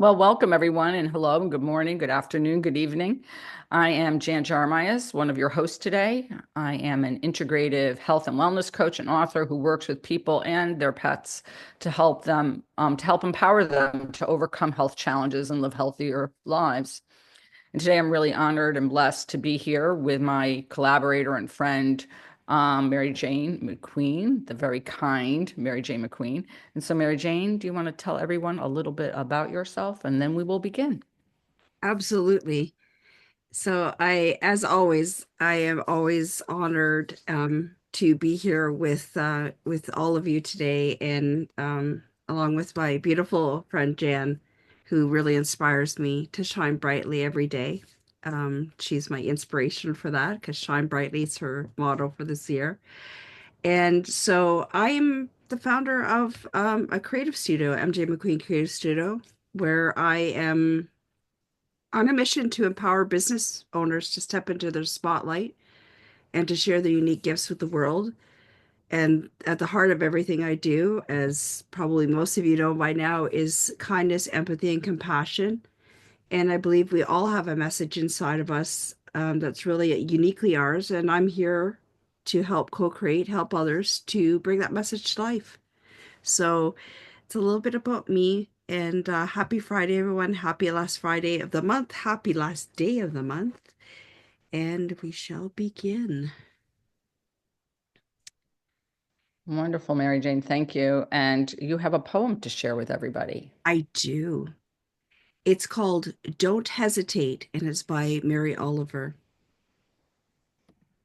Well, welcome everyone, and hello, and good morning, good afternoon, good evening. I am Jan Jarmias, one of your hosts today. I am an integrative health and wellness coach and author who works with people and their pets to help them, to help empower them to overcome health challenges and live healthier lives. And today I'm really honored and blessed to be here with my collaborator and friend, Mary Jane McQueen, the very kind Mary Jane McQueen. And so, Mary Jane, do you want to tell everyone a little bit about yourself and then we will begin? Absolutely. As always, I am always honored to be here with all of you today, and along with my beautiful friend Jan, who really inspires me to shine brightly every day. She's my inspiration for that because "Shine Brightly" is her motto for this year. And so I am the founder of a creative studio, MJ McQueen Creative Studio, where I am on a mission to empower business owners to step into their spotlight and to share their unique gifts with the world. And at the heart of everything I do, as probably most of you know by now, is kindness, empathy, and compassion. And I believe we all have a message inside of us that's really uniquely ours. And I'm here to help co create, help others to bring that message to life. So it's a little bit about me. And happy Friday, everyone. Happy last Friday of the month. Happy last day of the month. And we shall begin. Wonderful, Mary Jane. Thank you. And you have a poem to share with everybody. I do. It's called Don't Hesitate, and it's by Mary Oliver.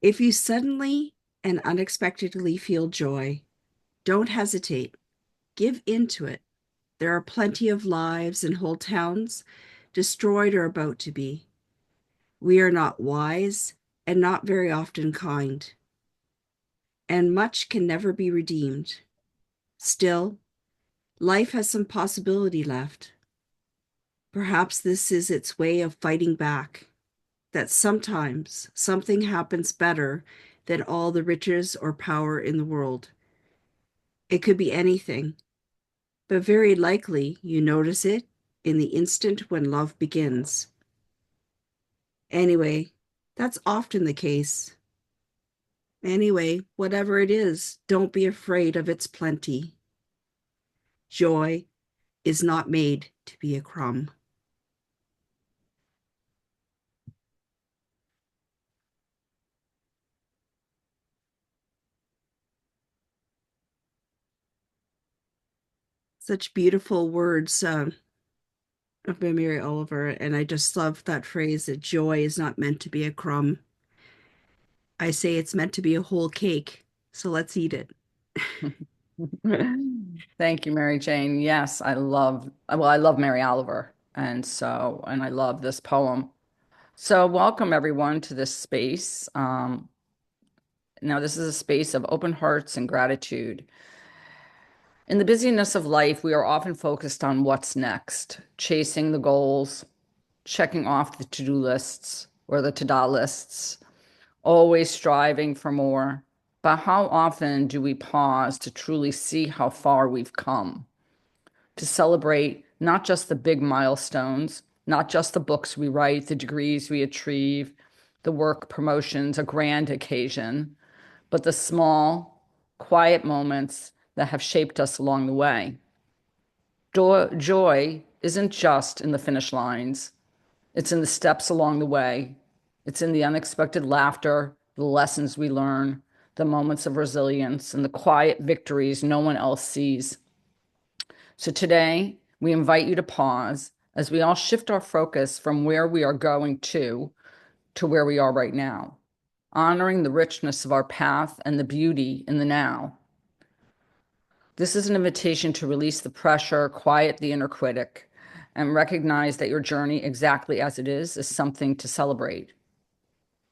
If you suddenly and unexpectedly feel joy, don't hesitate. Give into it. There are plenty of lives and whole towns destroyed or about to be. We are not wise and not very often kind, and much can never be redeemed. Still, life has some possibility left. Perhaps this is its way of fighting back, that sometimes something happens better than all the riches or power in the world. It could be anything, but very likely you notice it in the instant when love begins. Anyway, that's often the case. Anyway, whatever it is, don't be afraid of its plenty. Joy is not made to be a crumb. Such beautiful words of by Mary Oliver, and I just love that phrase that joy is not meant to be a crumb. I say it's meant to be a whole cake, so let's eat it. Thank you, Mary Jane. Yes, I love Mary Oliver. And I love this poem. So, welcome everyone to this space. Now, this is a space of open hearts and gratitude. In the busyness of life, we are often focused on what's next, chasing the goals, checking off the to-do lists or the to-do lists, always striving for more. But how often do we pause to truly see how far we've come? To celebrate not just the big milestones, not just the books we write, the degrees we achieve, the work promotions, a grand occasion, but the small, quiet moments that have shaped us along the way. Joy isn't just in the finish lines, it's in the steps along the way. It's in the unexpected laughter, the lessons we learn, the moments of resilience, and the quiet victories no one else sees. So today, we invite you to pause as we all shift our focus from where we are going to where we are right now, honoring the richness of our path and the beauty in the now. This is an invitation to release the pressure, quiet the inner critic, and recognize that your journey, exactly as it is something to celebrate.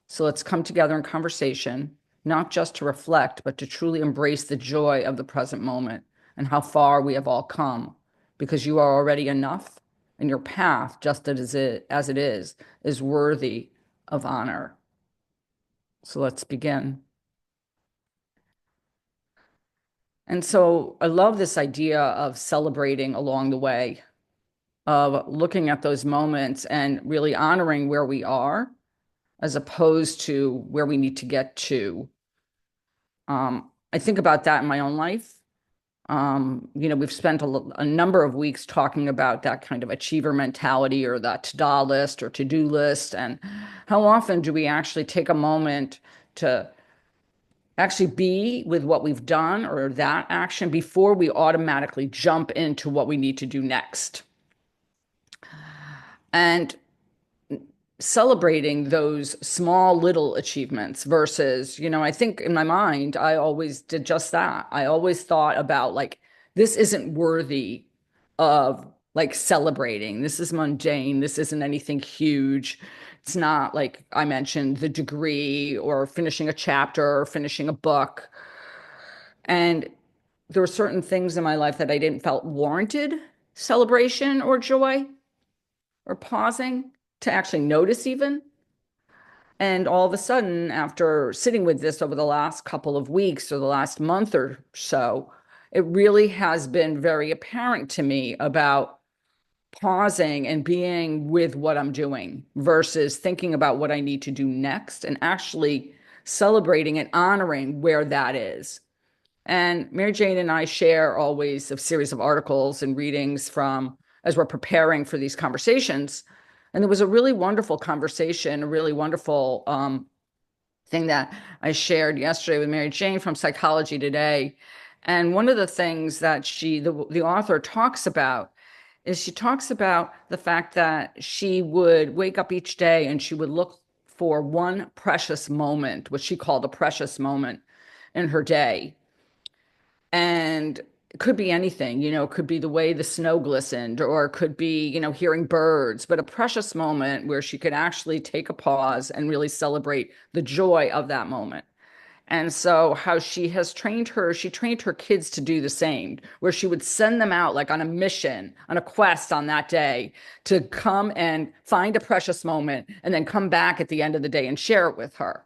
So let's come together in conversation, not just to reflect, but to truly embrace the joy of the present moment and how far we have all come, because you are already enough, and your path, just as it is worthy of honor. So let's begin. And so I love this idea of celebrating along the way. of looking at those moments and really honoring where we are as opposed to where we need to get to. I think about that in my own life. We've spent a number of weeks talking about that kind of achiever mentality or that to-do list or to-do list. And how often do we actually take a moment to actually be with what we've done or that action before we automatically jump into what we need to do next? And celebrating those small little achievements versus, I think in my mind, I always did just that. I always thought about like, this isn't worthy of like celebrating. This is mundane. This isn't anything huge. It's not like I mentioned the degree or finishing a chapter or finishing a book. And there were certain things in my life that I didn't felt warranted celebration or joy or pausing to actually notice even. And all of a sudden, after sitting with this over the last couple of weeks or the last month or so, it really has been very apparent to me about pausing and being with what I'm doing versus thinking about what I need to do next and actually celebrating and honoring where that is. And Mary Jane and I share always a series of articles and readings from as we're preparing for these conversations. And there was a really wonderful conversation, a really wonderful thing that I shared yesterday with Mary Jane from Psychology Today. And one of the things that the author talks about is she talks about the fact that she would wake up each day and she would look for one precious moment, which she called a precious moment in her day. And it could be anything, it could be the way the snow glistened, or it could be, hearing birds, but a precious moment where she could actually take a pause and really celebrate the joy of that moment. And so, how she trained her kids to do the same, where she would send them out like on a mission, on a quest on that day to come and find a precious moment and then come back at the end of the day and share it with her.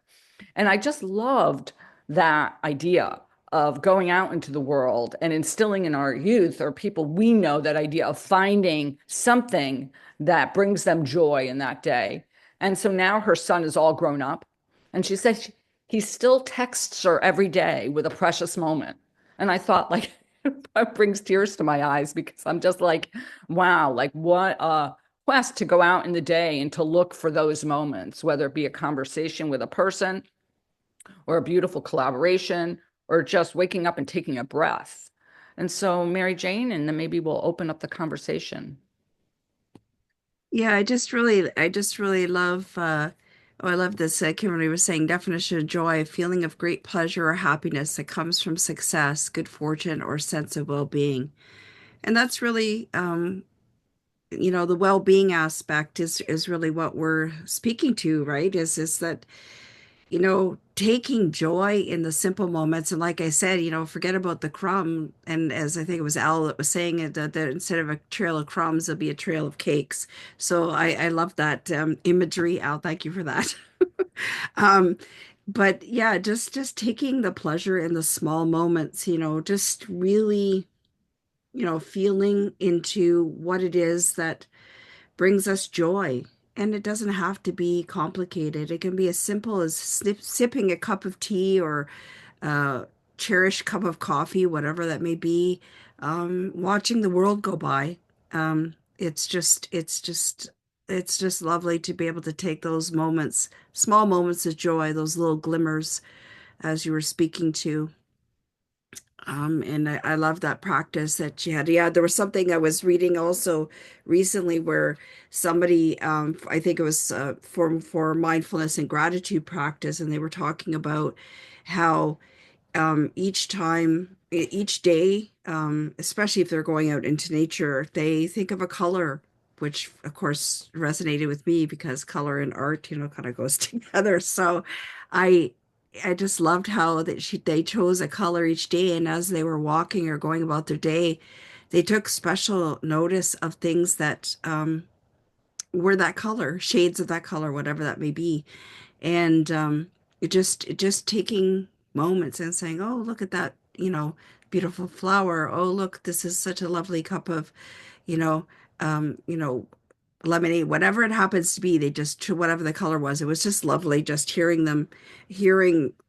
And I just loved that idea of going out into the world and instilling in our youth or people we know that idea of finding something that brings them joy in that day. And so now her son is all grown up. And she says he still texts her every day with a precious moment. And I thought, like, it brings tears to my eyes because I'm just like, wow, like what a quest to go out in the day and to look for those moments, whether it be a conversation with a person or a beautiful collaboration or just waking up and taking a breath. And so, Mary Jane, and then maybe we'll open up the conversation. Yeah, I just really love, oh, I love this. Kimberly was saying definition of joy, a feeling of great pleasure or happiness that comes from success, good fortune, or sense of well-being. And that's really, the well-being aspect is really what we're speaking to, right? Is that taking joy in the simple moments. And like I said, forget about the crumb. And as I think it was Al that was saying it, that instead of a trail of crumbs, there'll be a trail of cakes. So I love that imagery, Al. Thank you for that. Um, but yeah, just taking the pleasure in the small moments, just really, feeling into what it is that brings us joy. And it doesn't have to be complicated. It can be as simple as sipping a cup of tea or a cherished cup of coffee, whatever that may be, watching the world go by. It's just lovely to be able to take those moments, small moments of joy, those little glimmers, as you were speaking to. And I love that practice that she had. Yeah, there was something I was reading also recently where somebody, I think it was for mindfulness and gratitude practice, and they were talking about how each day, especially if they're going out into nature, they think of a color, which of course resonated with me because color and art, kind of goes together. So I I just loved how they chose a color each day, and as they were walking or going about their day, they took special notice of things that were that color, shades of that color, whatever that may be. And it just taking moments and saying, oh, look at that, beautiful flower. Oh, look, this is such a lovely cup of, you know you know, lemonade, whatever it happens to be, they just to whatever the color was. It was just lovely just hearing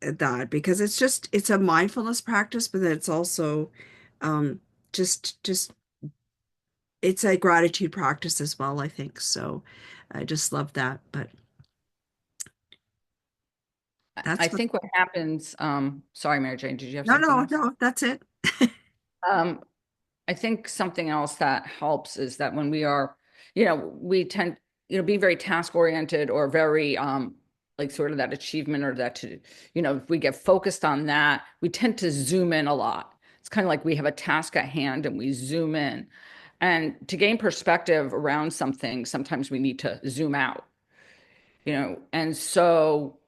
that because it's a mindfulness practice, but then it's also um just it's a gratitude practice as well, I think. So I just love that. But I that's what think what happens, sorry, Mary Jane, did you have no, something no, else? no, that's it. Um, I think something else that helps is that when we are, we tend, be very task oriented or very like sort of that achievement or that to, if we get focused on that, we tend to zoom in a lot. It's kind of like we have a task at hand and we zoom in. And to gain perspective around something, sometimes we need to zoom out, and so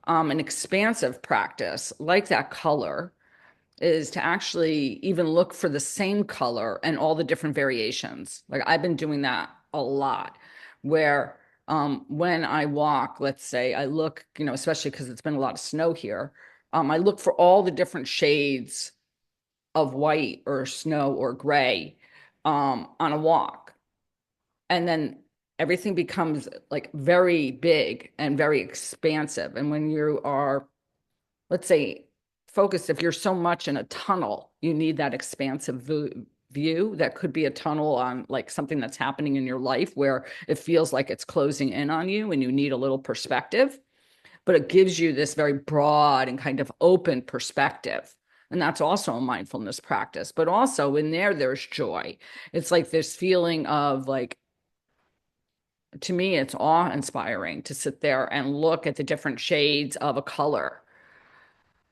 an expansive practice like that color is to actually even look for the same color and all the different variations. Like I've been doing that a lot, where when I walk, let's say I look, especially because it's been a lot of snow here, I look for all the different shades of white or snow or gray on a walk. And then everything becomes like very big and very expansive. And when you are, let's say, focused, if you're so much in a tunnel, you need that expansive view that could be a tunnel on like something that's happening in your life where it feels like it's closing in on you and you need a little perspective, but it gives you this very broad and kind of open perspective. And that's also a mindfulness practice, but also in there's joy. It's like this feeling of like, to me, it's awe inspiring to sit there and look at the different shades of a color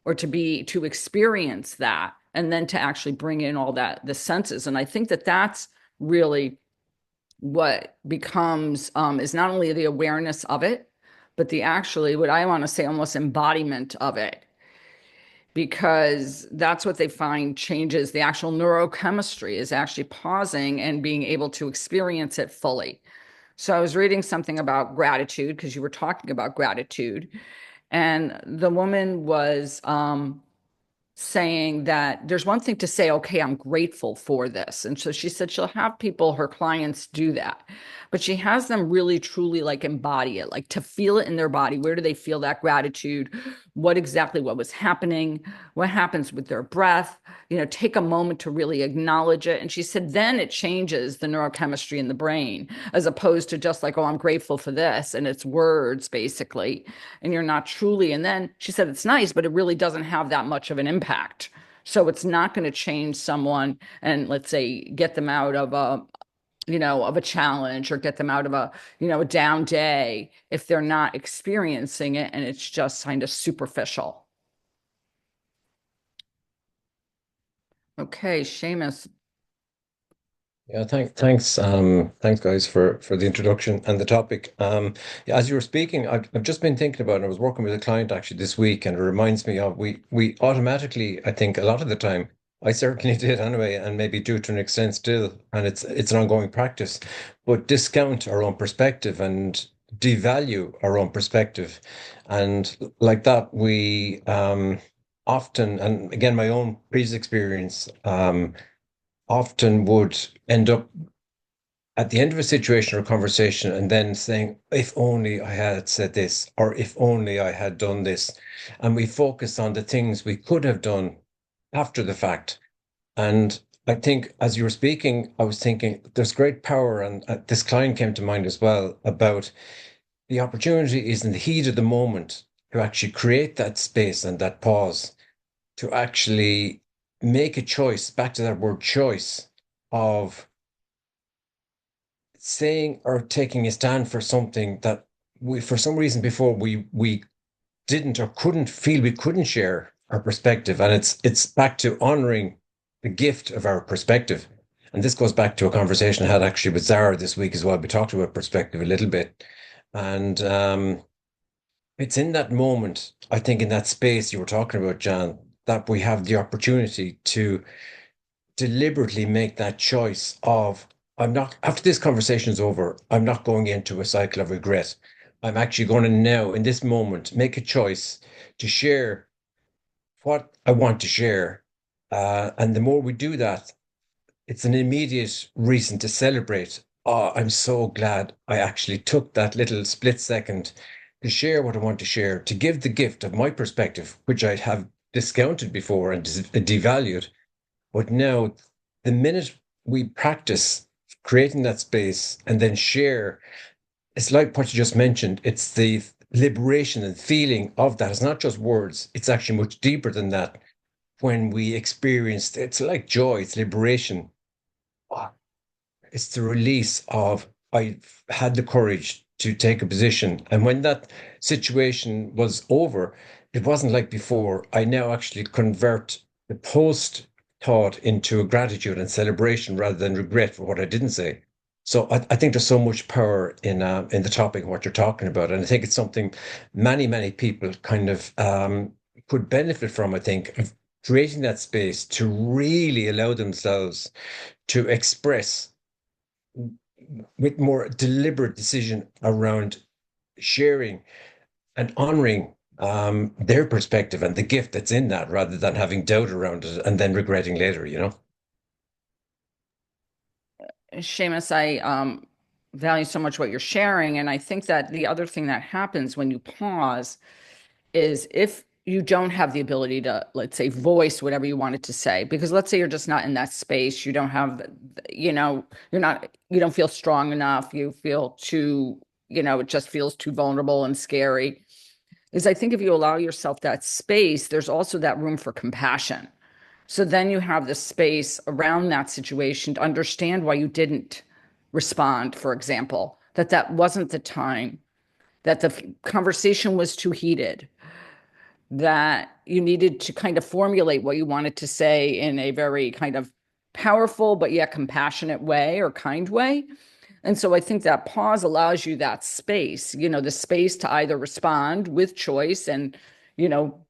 or to experience that and then to actually bring in all that the senses. And I think that that's really what becomes is not only the awareness of it, but the actually what I want to say almost embodiment of it, because that's what they find changes the actual neurochemistry is actually pausing and being able to experience it fully. So I was reading something about gratitude because you were talking about gratitude, and the woman was saying that there's one thing to say, okay, I'm grateful for this. And so she said she'll have people, her clients, do that. But she has them really truly like embody it, like to feel it in their body. Where do they feel that gratitude? What was happening? What happens with their breath? Take a moment to really acknowledge it. And she said, then it changes the neurochemistry in the brain, as opposed to just like, oh, I'm grateful for this. And it's words basically and you're not truly. And then she said, it's nice, but it really doesn't have that much of an impact. So it's not going to change someone and let's say get them out of a challenge or get them out of a down day if they're not experiencing it and it's just kind of superficial. Okay, Seamus. Yeah, thanks, guys, for the introduction and the topic. Yeah, as you were speaking, I've just been thinking about, and I was working with a client actually this week, and it reminds me of we automatically, I think, a lot of the time, I certainly did anyway, and maybe do to an extent still, and it's an ongoing practice, but discount our own perspective and devalue our own perspective, and like that we often, and again, my own previous experience. Often would end up at the end of a situation or conversation and then saying, if only I had said this, or if only I had done this. And we focus on the things we could have done after the fact. And I think as you were speaking, I was thinking there's great power. And this client came to mind as well about the opportunity is in the heat of the moment to actually create that space and that pause to actually make a choice, back to that word choice, of saying or taking a stand for something that we, for some reason before we didn't or couldn't feel we couldn't share our perspective. And it's back to honoring the gift of our perspective. And this goes back to a conversation I had actually with Zara this week as well. We talked about perspective a little bit. And it's in that moment, I think in that space you were talking about, John, that we have the opportunity to deliberately make that choice of I'm not after this conversation is over, I'm not going into a cycle of regret. I'm actually going to now in this moment make a choice to share what I want to share. And the more we do that, it's an immediate reason to celebrate. Oh, I'm so glad I actually took that little split second to share what I want to share, to give the gift of my perspective, which I have discounted before and devalued. But now, the minute we practice creating that space and then share, it's like what you just mentioned. It's the liberation and feeling of that. It's not just words, it's actually much deeper than that. When we experience it's like joy, it's liberation. Ah, it's the release of I had the courage to take a position. And when that situation was over, it wasn't like before. I now actually convert the post thought into a gratitude and celebration rather than regret for what I didn't say. So I think there's so much power in the topic of what you're talking about, and I think it's something many people kind of could benefit from. I think of creating that space to really allow themselves to express with more deliberate decision around sharing and honoring their perspective and the gift that's in that rather than having doubt around it and then regretting later, you know? Seamus, I value so much what you're sharing. And I think that the other thing that happens when you pause is if you don't have the ability to, let's say, voice whatever you wanted to say, because let's say you're just not in that space, you don't have, you're not, you don't feel strong enough, you feel too, it just feels too vulnerable and scary. Is I think if you allow yourself that space, there's also that room for compassion. So then you have the space around that situation to understand why you didn't respond, for example, that wasn't the time, that the conversation was too heated, that you needed to kind of formulate what you wanted to say in a very kind of powerful but yet compassionate way or kind way. And so I think that pause allows you that space, the space to either respond with choice and, you know,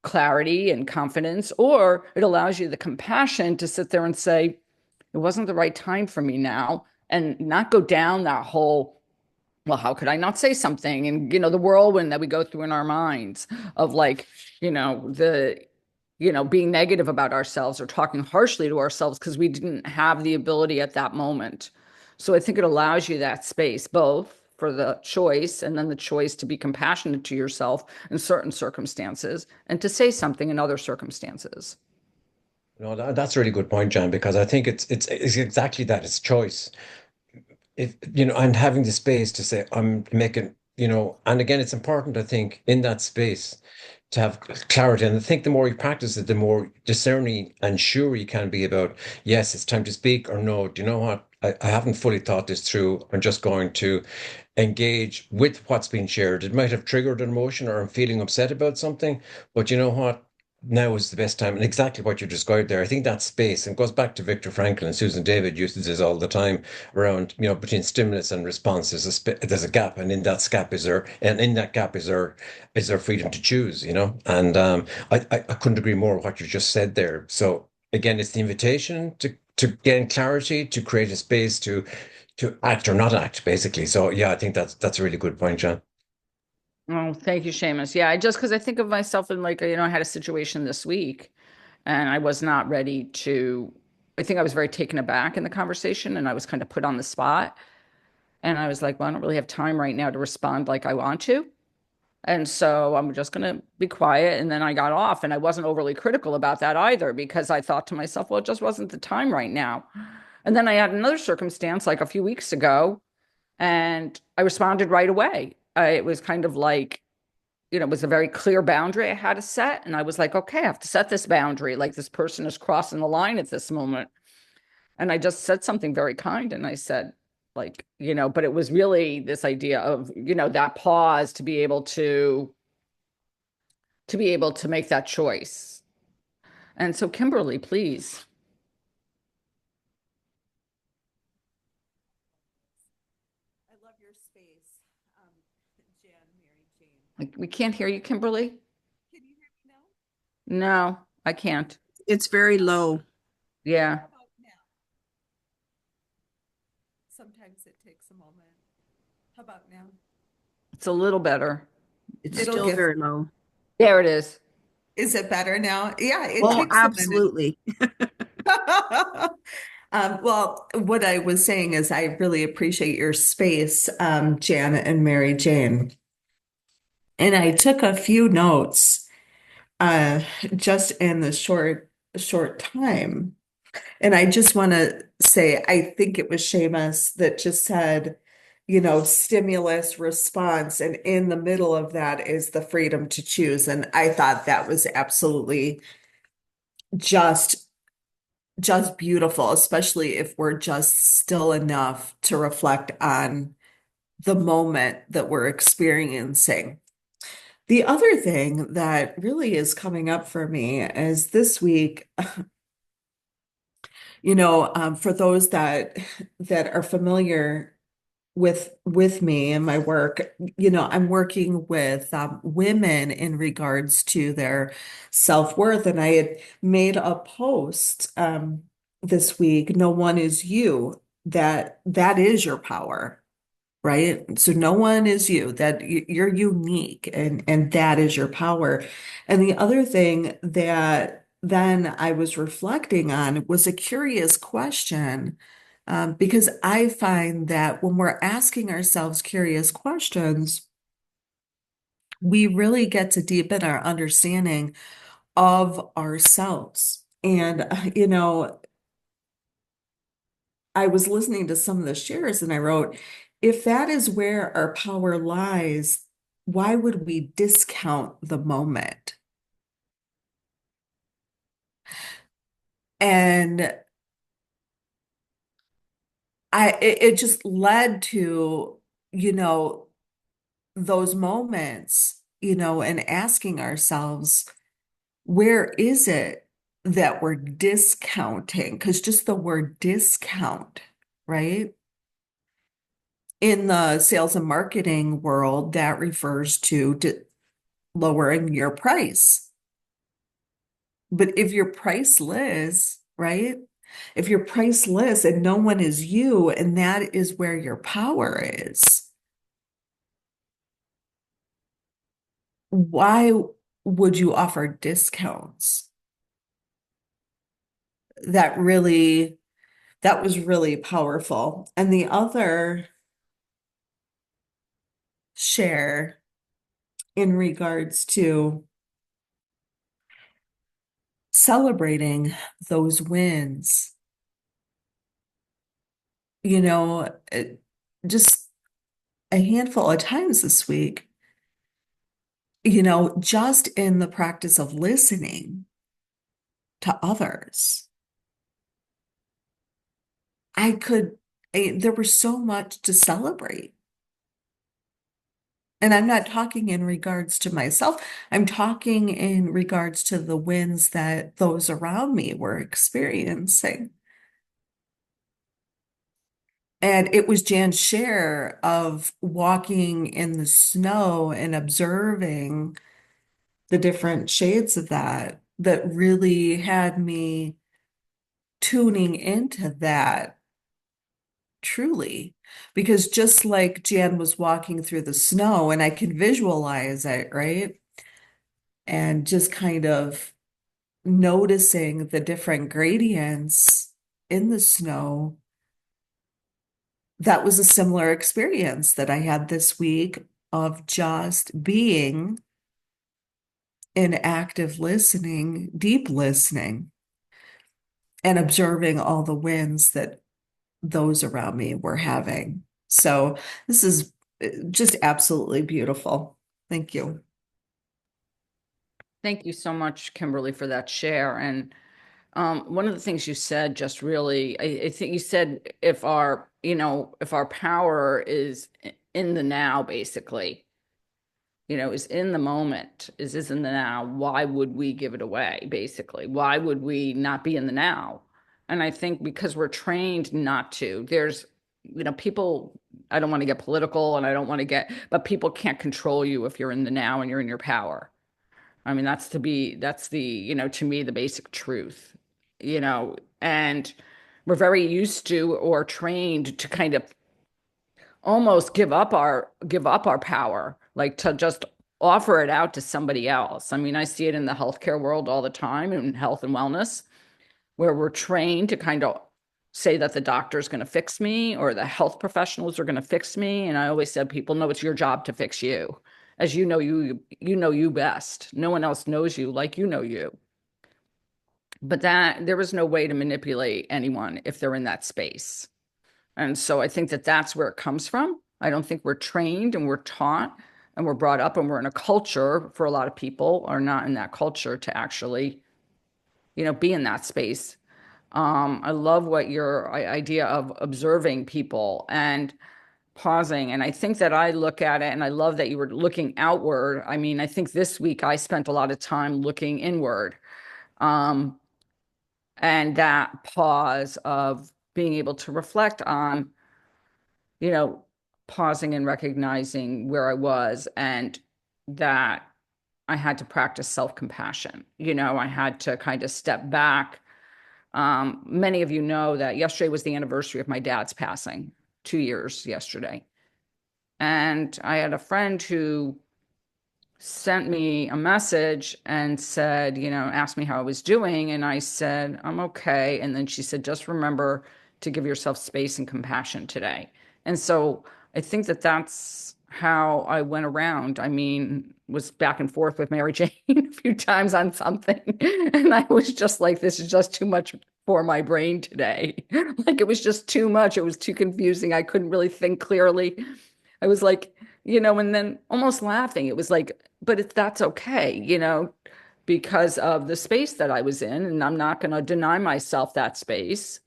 clarity and confidence, or it allows you the compassion to sit there and say, it wasn't the right time for me now, and not go down that whole, well, how could I not say something? And, the whirlwind that we go through in our minds of like, being negative about ourselves or talking harshly to ourselves because we didn't have the ability at that moment. So I think it allows you that space, both for the choice and then the choice to be compassionate to yourself in certain circumstances and to say something in other circumstances. No, that's a really good point, John, because I think it's exactly that. It's choice. If and having the space to say I'm making, and again, it's important, I think, in that space to have clarity. And I think the more you practice it, the more discerning and sure you can be about, yes, it's time to speak, or no, do you know what? I haven't fully thought this through. I'm just going to engage with what's being shared. It might have triggered an emotion or I'm feeling upset about something, but you know what? Now is the best time. And exactly what you described there. I think that space, and goes back to Viktor Frankl, and Susan David uses this all the time around, between stimulus and response. There's a gap, and in that gap is our freedom to choose, And I couldn't agree more with what you just said there. So again, it's the invitation to gain clarity, to create a space to act or not act, basically. So yeah, I think that's a really good point, John. Oh, thank you, Seamus. Yeah, because I think of myself in like, I had a situation this week and I was not ready to, I think I was very taken aback in the conversation and I was kind of put on the spot. And I was like, well, I don't really have time right now to respond like I want to. And so I'm just going to be quiet. And then I got off and I wasn't overly critical about that either because I thought to myself, well, it just wasn't the time right now. And then I had another circumstance like a few weeks ago and I responded right away. It was kind of like, it was a very clear boundary I had to set. And I was like, okay, I have to set this boundary. Like this person is crossing the line at this moment. And I just said something very kind. And I said, like, but it was really this idea of, that pause to be able to make that choice. And so, Kimberly, please. I love your space, Jan, Mary Jane. Like, we can't hear you, Kimberly. Can you hear me now? No, I can't. It's very low. Yeah, How about now? Sometimes it takes a moment. How about now? it's a little better. It's It'll still get, very low. There it is. is it better now? Yeah, it Oh, takes a minute. absolutely. Well, what I was saying is I really appreciate your space, Janet and Mary Jane. And I took a few notes just in the short time. And I just want to say, I think it was Seamus that just said, stimulus response, and in the middle of that is the freedom to choose. And I thought that was absolutely just just beautiful, especially if we're just still enough to reflect on the moment that we're experiencing. The other thing that really is coming up for me is this week, for those that are familiar with me and my work, I'm working with women in regards to their self-worth, and I had made a post this week. No one is you. That is your power, right? So no one is you. That you're unique, and that is your power. And the other thing that then I was reflecting on was a curious question, because I find that when we're asking ourselves curious questions, we really get to deepen our understanding of ourselves. And I was listening to some of the shares and I wrote, if that is where our power lies, why would we discount the moment? And it just led to, you know, those moments, and asking ourselves, where is it that we're discounting? Because just the word discount, right? In the sales and marketing world, that refers to lowering your price. But if you're priceless, right? If you're priceless and no one is you, and that is where your power is, why would you offer discounts? That really, that was really powerful. And the other share in regards to celebrating those wins, you know, just a handful of times this week, just in the practice of listening to others, I could, there was so much to celebrate. And I'm not talking in regards to myself. I'm talking in regards to the wins that those around me were experiencing. And it was Jan's share of walking in the snow and observing the different shades of that that really had me tuning into that truly. Because just like Jan was walking through the snow, and I can visualize it, right? And just kind of noticing the different gradients in the snow, that was a similar experience that I had this week of just being in active listening, deep listening, and observing all the wins that those around me were having. So this is just absolutely beautiful. Thank you. Thank you so much, Kimberly, for that share. And one of the things you said just really, I think you said if our power is in the now, basically, is in the moment, is in the now, why would we give it away, basically? Why would we not be in the now? And I think because we're trained not to, people, I don't want to get political and I don't want to but people can't control you if you're in the now and you're in your power. I mean, that's the, to me, the basic truth, and we're very used to or trained to kind of almost give up our power, like to just offer it out to somebody else. I mean, I see it in the healthcare world all the time, in health and wellness, where we're trained to kind of say that the doctor's going to fix me or the health professionals are going to fix me. And I always said, people know it's your job to fix you. As you know, you know you best. No one else knows you like you know you. But that there was no way to manipulate anyone if they're in that space. And so I think that that's where it comes from. I don't think we're trained and we're taught and we're brought up and we're in a culture for a lot of people are not in that culture to actually, be in that space. I love what your idea of observing people and pausing. And I think that I look at it and I love that you were looking outward. I mean, I think this week I spent a lot of time looking inward. Um, and that pause of being able to reflect on, you know, pausing and recognizing where I was and that I had to practice self-compassion. I had to kind of step back. Many of you know that yesterday was the anniversary of my dad's passing, 2 years yesterday. And I had a friend who sent me a message and said, asked me how I was doing. And I said, I'm okay. And then she said, just remember to give yourself space and compassion today. And so I think that that's how I went around. I mean, was back and forth with Mary Jane a few times on something. And I was just like, this is just too much for my brain today. Like it was just too much. It was too confusing. I couldn't really think clearly. I was like, and then almost laughing. It was like, but that's okay, because of the space that I was in, and I'm not going to deny myself that space.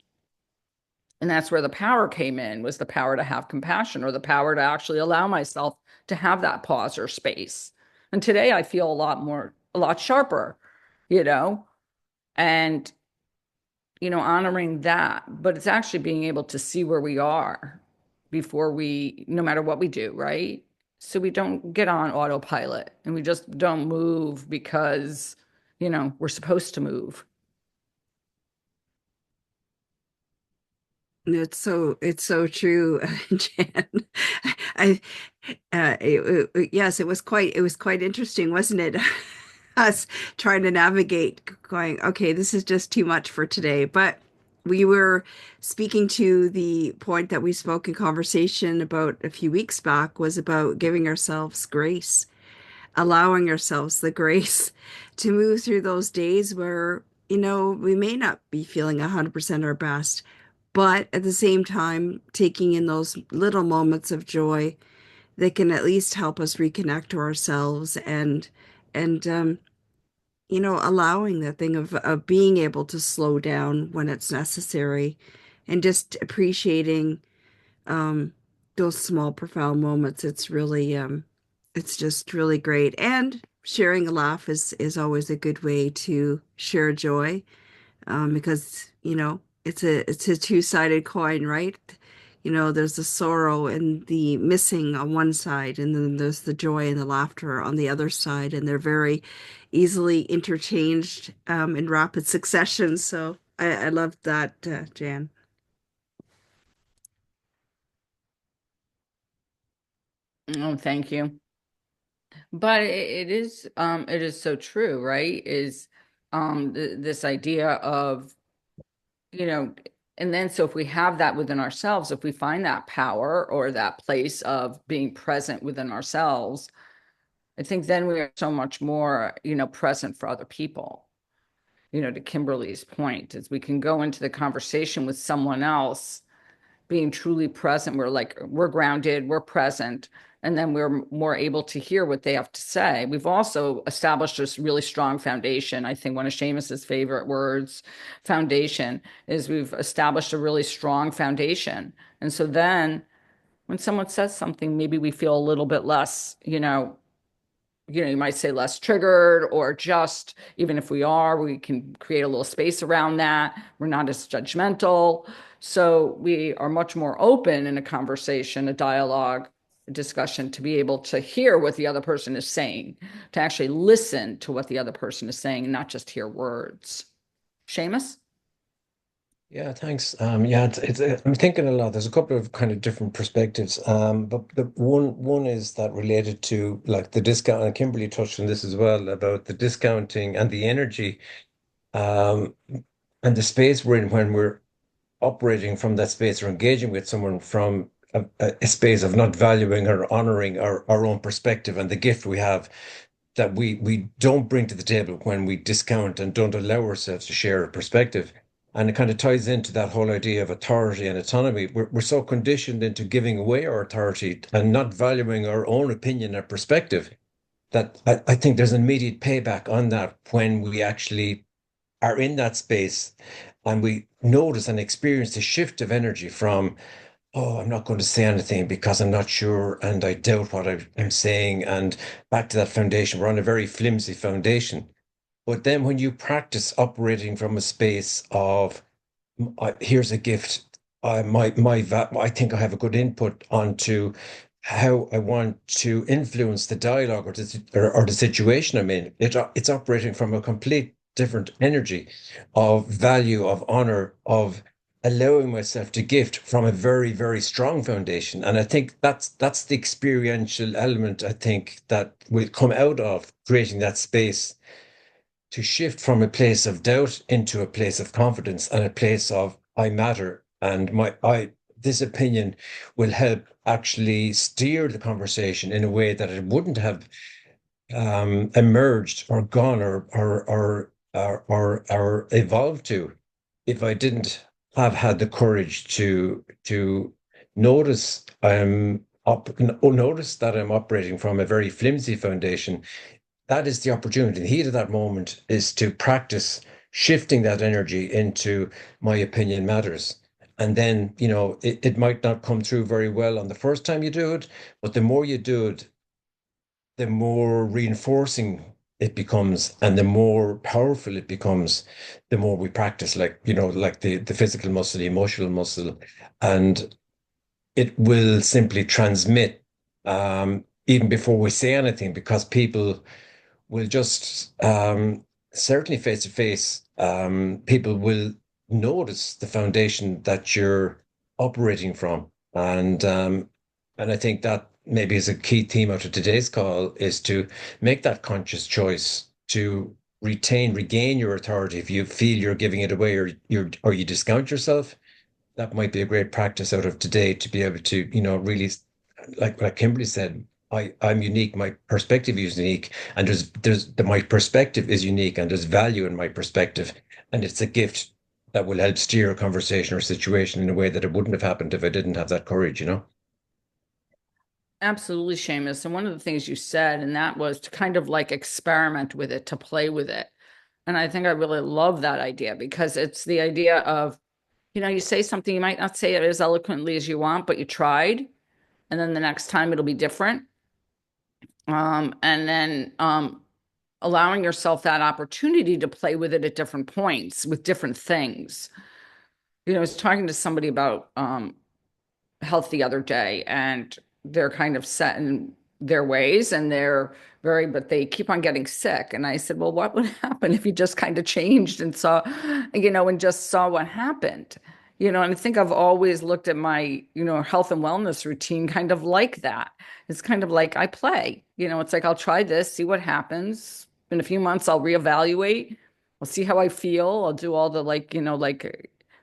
And that's where the power came in, was the power to have compassion or the power to actually allow myself to have that pause or space. And today I feel a lot sharper, you know, and honoring that, but it's actually being able to see where we are before no matter what we do, right? So we don't get on autopilot and we just don't move because, we're supposed to move. It's so true, Jan. I yes, it was quite interesting, wasn't it? Us trying to navigate, going, okay, this is just too much for today. But we were speaking to the point that we spoke in conversation about a few weeks back was about giving ourselves grace, allowing ourselves the grace to move through those days where, we may not be feeling 100% our best, but at the same time, taking in those little moments of joy that can at least help us reconnect to ourselves and allowing that thing of being able to slow down when it's necessary and just appreciating um, those small, profound moments. It's just really great. And sharing a laugh is always a good way to share joy, because it's a two-sided coin, right? There's the sorrow and the missing on one side, and then there's the joy and the laughter on the other side, and they're very easily interchanged in rapid succession. So I love that, Jan. Oh, thank you. But it is so true, right? Is this idea of, you know, and then so if we have that within ourselves, if we find that power or that place of being present within ourselves, I think then we are so much more, present for other people. To Kimberly's point, is we can go into the conversation with someone else being truly present. We're grounded, we're present, and then we're more able to hear what they have to say. We've also established this really strong foundation. I think one of Seamus's favorite words, foundation, is we've established a really strong foundation. And so then when someone says something, maybe we feel a little bit less, you might say less triggered, or just even if we are, we can create a little space around that. We're not as judgmental. So we are much more open in a conversation, a dialogue, a discussion, to be able to hear what the other person is saying, to actually listen to what the other person is saying and not just hear words. Seamus? Yeah, thanks. Yeah, I'm thinking a lot. There's a couple of kind of different perspectives. But the one is that related to like the discount, and Kimberly touched on this as well about the discounting and the energy, um, and the space we're in when we're operating from that space or engaging with someone from a space of not valuing or honoring our own perspective and the gift we have that we don't bring to the table when we discount and don't allow ourselves to share a perspective. And it kind of ties into that whole idea of authority and autonomy. We're so conditioned into giving away our authority and not valuing our own opinion and perspective that I think there's an immediate payback on that when we actually are in that space and we notice and experience the shift of energy from, oh, I'm not going to say anything because I'm not sure and I doubt what I'm saying. And back to that foundation, we're on a very flimsy foundation. But then when you practice operating from a space of, here's a gift, I think I have a good input onto how I want to influence the dialogue or the situation I'm in. It's operating from a complete different energy of value, of honor, of allowing myself to gift from a very, very strong foundation. And I think that's the experiential element, I think, that will come out of creating that space to shift from a place of doubt into a place of confidence and a place of I matter and my I this opinion will help actually steer the conversation in a way that it wouldn't have emerged or gone or evolved to if I didn't have had the courage to notice notice that I'm operating from a very flimsy foundation. That is the opportunity. The heat of that moment is to practice shifting that energy into my opinion matters. And then, it might not come through very well on the first time you do it, but the more you do it, the more reinforcing it becomes and the more powerful it becomes, the more we practice, like, like the physical muscle, the emotional muscle, and it will simply transmit even before we say anything because people will just certainly face to face, people will notice the foundation that you're operating from. And I think that maybe is a key theme out of today's call is to make that conscious choice to regain your authority if you feel you're giving it away or you discount yourself. That might be a great practice out of today to be able to, really, like Kimberly said, I'm unique, my perspective is unique, and my perspective is unique, and there's value in my perspective, and it's a gift that will help steer a conversation or situation in a way that it wouldn't have happened if I didn't have that courage. Absolutely, Seamus. And one of the things you said, and that was to kind of like experiment with it, to play with it. And I think I really love that idea because it's the idea of, you say something, you might not say it as eloquently as you want, but you tried. And then the next time it'll be different. And then allowing yourself that opportunity to play with it at different points with different things. I was talking to somebody about health the other day, and they're kind of set in their ways and but they keep on getting sick. And I said, well, what would happen if you just kind of changed and saw, and just saw what happened? And I think I've always looked at my, health and wellness routine kind of like that. It's kind of like I play, it's like I'll try this, see what happens. In a few months, I'll reevaluate. I'll see how I feel. I'll do all the like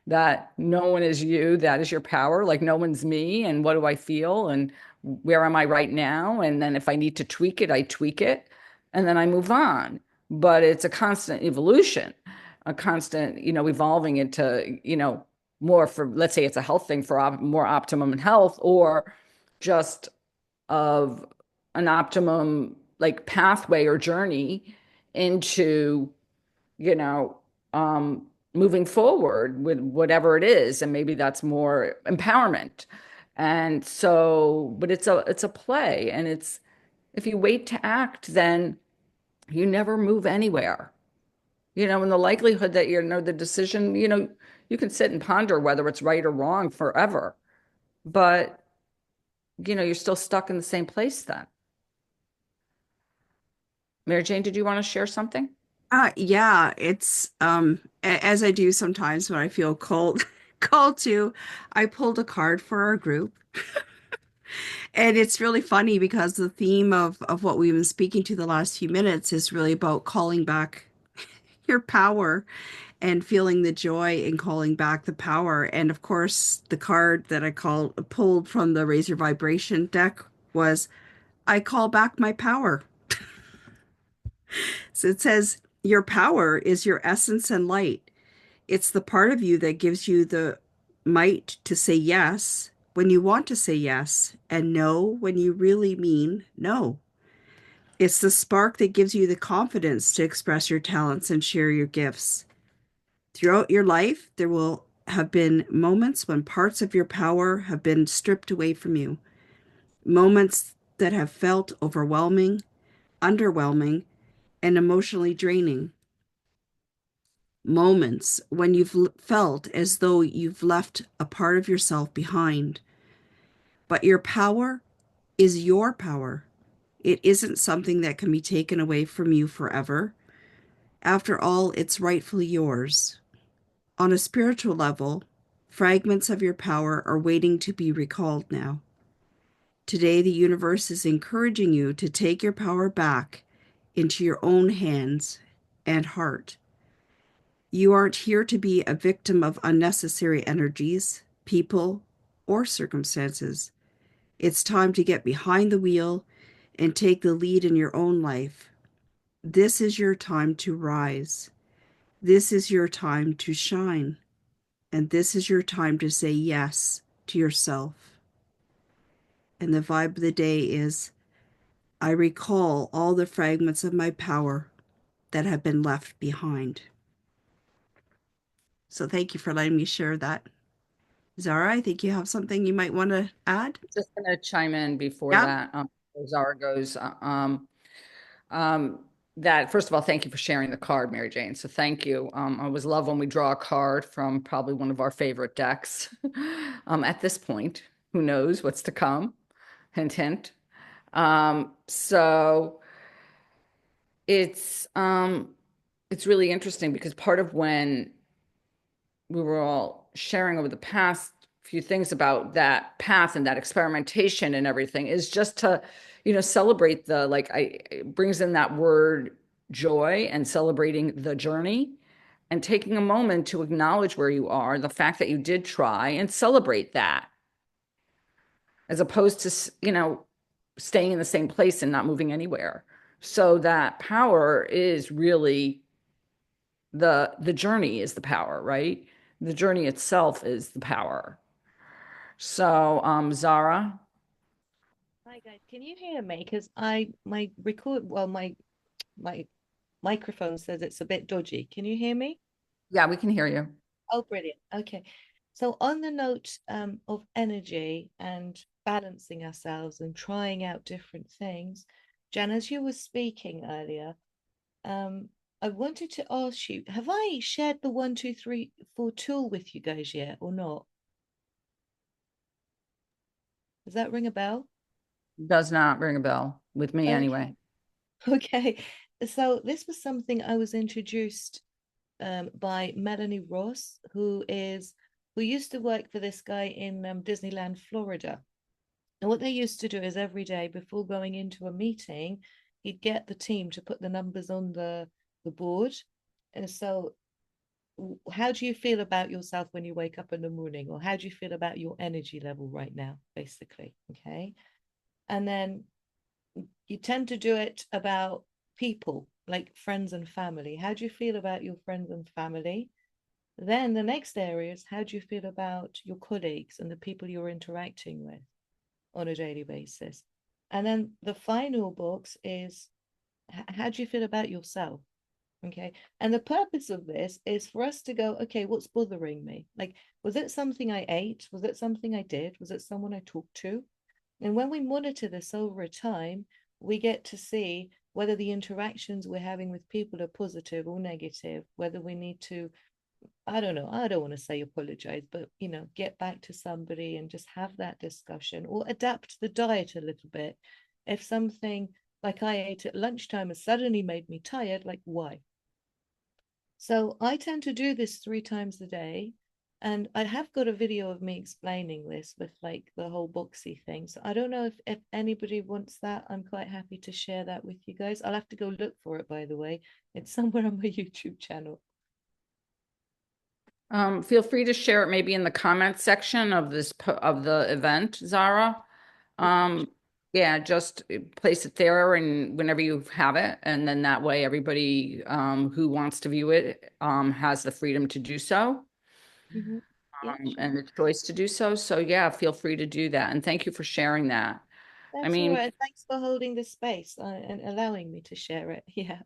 that no one is you, that is your power. Like no one's me. And what do I feel? And where am I right now? And then if I need to tweak it, I tweak it. And then I move on. But it's a constant evolution, a constant, evolving into, more for, let's say it's a health thing for more optimum health or just of an optimum like pathway or journey into you know, moving forward with whatever it is. And maybe that's more empowerment. And so, but it's a play. And if you wait to act, then you never move anywhere. And the likelihood that the decision, you can sit and ponder whether it's right or wrong forever. But, you're still stuck in the same place then. Mary Jane, did you want to share something? Yeah, it's as I do sometimes when I feel called called to, I pulled a card for our group. And it's really funny because the theme of what we've been speaking to the last few minutes is really about calling back your power. and feeling the joy in calling back the power. And of course, the card that pulled from the Raise Your Vibration deck was I call back my power. So it says, your power is your essence and light. It's the part of you that gives you the might to say yes when you want to say yes and no when you really mean no. It's the spark that gives you the confidence to express your talents and share your gifts. Throughout your life, there will have been moments when parts of your power have been stripped away from you, moments that have felt overwhelming, underwhelming, and emotionally draining. Moments when you've felt as though you've left a part of yourself behind. But your power is your power. It isn't something that can be taken away from you forever. After all, it's rightfully yours. On a spiritual level, fragments of your power are waiting to be recalled now. Today, the universe is encouraging you to take your power back into your own hands and heart. You aren't here to be a victim of unnecessary energies, people, or circumstances. It's time to get behind the wheel and take the lead in your own life. This is your time to rise. This is your time to shine. And this is your time to say yes to yourself. And the vibe of the day is I recall all the fragments of my power that have been left behind. So thank you for letting me share that. Zara, I think you have something you might want to add. Just going to chime in before Yeah. that. Zara goes. Um, that first of all, thank you for sharing the card, Mary Jane. So thank you. I always love when we draw a card from probably one of our favorite decks. At this point, who knows what's to come? Hint, hint. So it's really interesting because part of when we were all sharing over the past few things about that path and that experimentation and everything is just to, celebrate the like it brings in that word joy and celebrating the journey and taking a moment to acknowledge where you are, the fact that you did try and celebrate that, as opposed to, staying in the same place and not moving anywhere. So that power is really the journey is the power, right? The journey itself is the power. So, Zara, Hi guys, can you hear me? Because my microphone says it's a bit dodgy. Can you hear me? yeah, we can hear you. Oh, brilliant. Okay. So on the note of energy and balancing ourselves and trying out different things, Jan, as you were speaking earlier, um, I wanted to ask you, have I shared the 1, 2, 3, 4 tool with you guys yet or not? Does that ring a bell? Does not ring a bell with me Okay. anyway. Okay. So this was something I was introduced by Melanie Ross, who used to work for this guy in Disneyland, Florida. And what they used to do is every day before going into a meeting, he'd get the team to put the numbers on the board. And so, how do you feel about yourself when you wake up in the morning, or how do you feel about your energy level right now, basically? Okay. And then you tend to do it about people like friends and family. How do you feel about your friends and family? Then the next area is how do you feel about your colleagues and the people you're interacting with on a daily basis? And then the final box is how do you feel about yourself? Okay. And the purpose of this is for us to go, okay, what's bothering me? Like, was it something I ate? Was it something I did? Was it someone I talked to? And when we monitor this over time, we get to see whether the interactions we're having with people are positive or negative, whether we need to, I don't know, I don't want to say apologize, but get back to somebody and just have that discussion or adapt the diet a little bit. If something like I ate at lunchtime has suddenly made me tired, like why? So I tend to do this 3 times a day. And I have got a video of me explaining this with like the whole boxy thing. So I don't know if anybody wants that. I'm quite happy to share that with you guys. I'll have to go look for it, by the way. It's somewhere on my YouTube channel. Feel free to share it maybe in the comments section of of the event, Zara. Um, yeah, just place it there and whenever you have it, and then that way everybody who wants to view it has the freedom to do so, Hmm. Yeah, sure. and the choice to do so. So yeah, feel free to do that. And thank you for sharing that. I That's all mean, right. And thanks for holding this space and allowing me to share it. Yeah.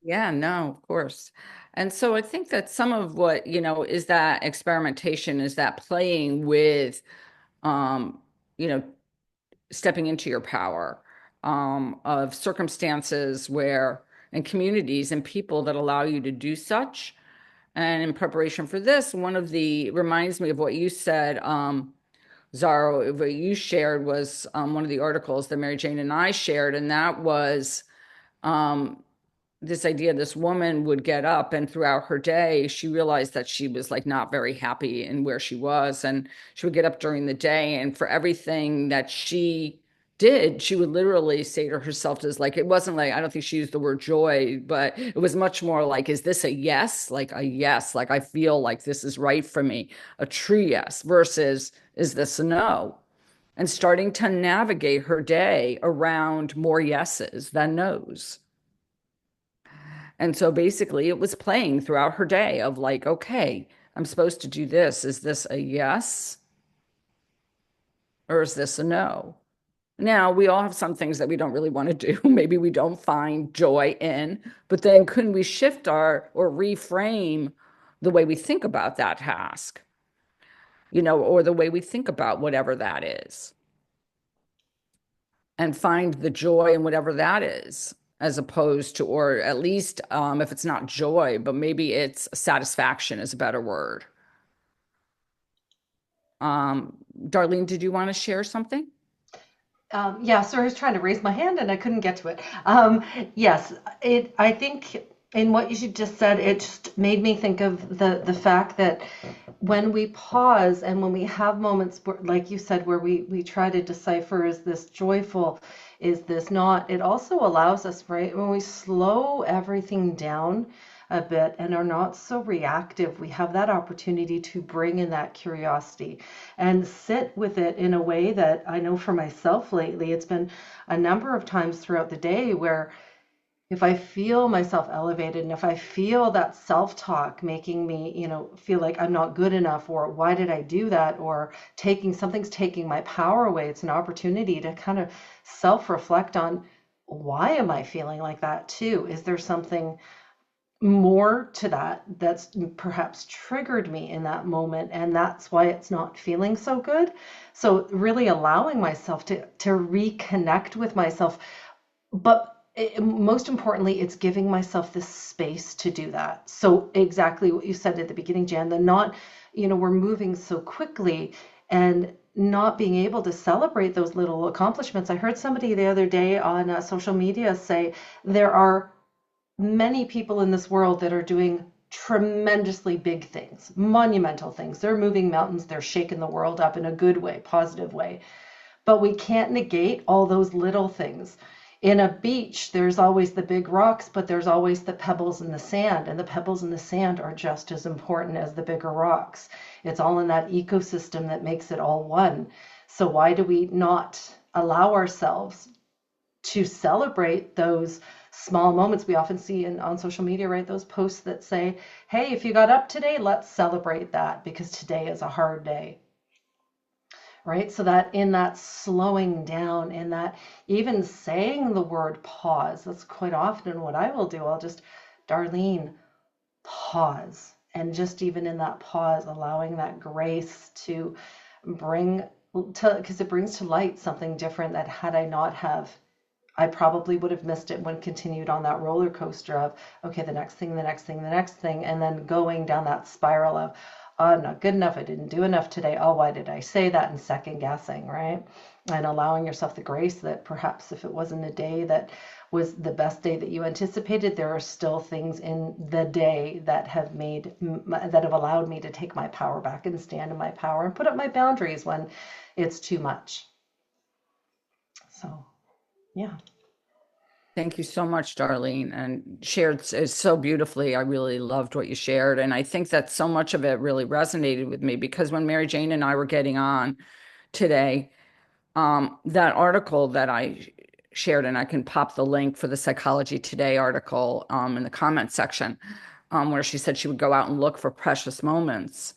yeah, no, of course. And so I think that some of what, is that experimentation, is that playing with, um, you know, stepping into your power, of circumstances where, and communities and people that allow you to do such. And in preparation for this, one of the reminds me of what you said, Zara, what you shared was one of the articles that Mary Jane and I shared, and that was um, this idea this woman would get up and throughout her day she realized that she was like not very happy in where she was, and she would get up during the day and for everything that she did she would literally say to herself, as like, it wasn't like, I don't think she used the word joy, but it was much more like, is this a yes, like a yes, like I feel like this is right for me, a true yes, versus is this a no, and starting to navigate her day around more yeses than nos. And so basically, it was playing throughout her day of like, okay, I'm supposed to do this. Is this a yes or is this a no? Now, we all have some things that we don't really want to do. Maybe we don't find joy in, but then couldn't we shift our or reframe the way we think about that task, or the way we think about whatever that is, and find the joy in whatever that is, as opposed to, or at least if it's not joy, but maybe it's satisfaction is a better word. Darlene, did you want to share something? Yeah, sorry, I was trying to raise my hand and I couldn't get to it. Yes, I think in what you just said, it just made me think of the fact that when we pause and when we have moments where, like you said, where we try to decipher, is this joyful, is this not? It also allows us, right, when we slow everything down a bit and are not so reactive, we have that opportunity to bring in that curiosity and sit with it in a way that I know for myself lately, it's been a number of times throughout the day where if I feel myself elevated and if I feel that self-talk making me, feel like I'm not good enough, or why did I do that, or something's taking my power away, it's an opportunity to kind of self-reflect on, why am I feeling like that too? Is there something more to that that's perhaps triggered me in that moment, and that's why it's not feeling so good? So really allowing myself to reconnect with myself, but most importantly, it's giving myself this space to do that. So exactly what you said at the beginning, Jan, the not, we're moving so quickly and not being able to celebrate those little accomplishments. I heard somebody the other day on social media say there are many people in this world that are doing tremendously big things, monumental things. They're moving mountains, they're shaking the world up in a good way, positive way. But we can't negate all those little things. In a beach, there's always the big rocks, but there's always the pebbles in the sand, and the pebbles in the sand are just as important as the bigger rocks. It's all in that ecosystem that makes it all one. So why do we not allow ourselves to celebrate those small moments? We often see on social media, right, those posts that say, hey, if you got up today, let's celebrate that because today is a hard day, right? So that in that slowing down, in that even saying the word pause, that's quite often what I will do. I'll just, Darlene, pause. And just even in that pause, allowing that grace to bring because it brings to light something different that had I not have, I probably would have missed it when continued on that roller coaster of, okay, the next thing, the next thing, the next thing, and then going down that spiral of, oh, I'm not good enough, I didn't do enough today, oh, why did I say that, and second guessing, right? And allowing yourself the grace that perhaps if it wasn't a day that was the best day that you anticipated, there are still things in the day that have allowed me to take my power back and stand in my power and put up my boundaries when it's too much. So, yeah. Thank you so much, Darlene, and shared so beautifully. I really loved what you shared. And I think that so much of it really resonated with me because when Mary Jane and I were getting on today, that article that I shared, and I can pop the link for the Psychology Today article in the comment section, where she said she would go out and look for precious moments,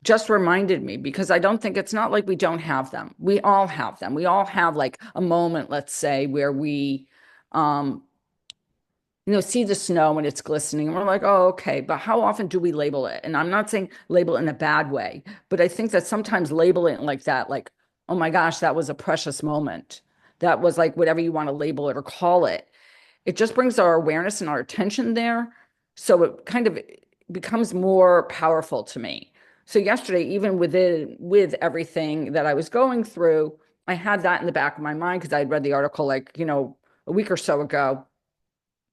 just reminded me because I don't think it's not like we don't have them. We all have them. We all have like a moment, let's say, where we, um, see the snow when it's glistening. And we're like, oh, okay. But how often do we label it? And I'm not saying label it in a bad way, but I think that sometimes labeling like that, like, oh my gosh, that was a precious moment. That was like whatever you want to label it or call it. It just brings our awareness and our attention there. So it kind of becomes more powerful to me. So yesterday, even with everything that I was going through, I had that in the back of my mind because I had read the article like, a week or so ago.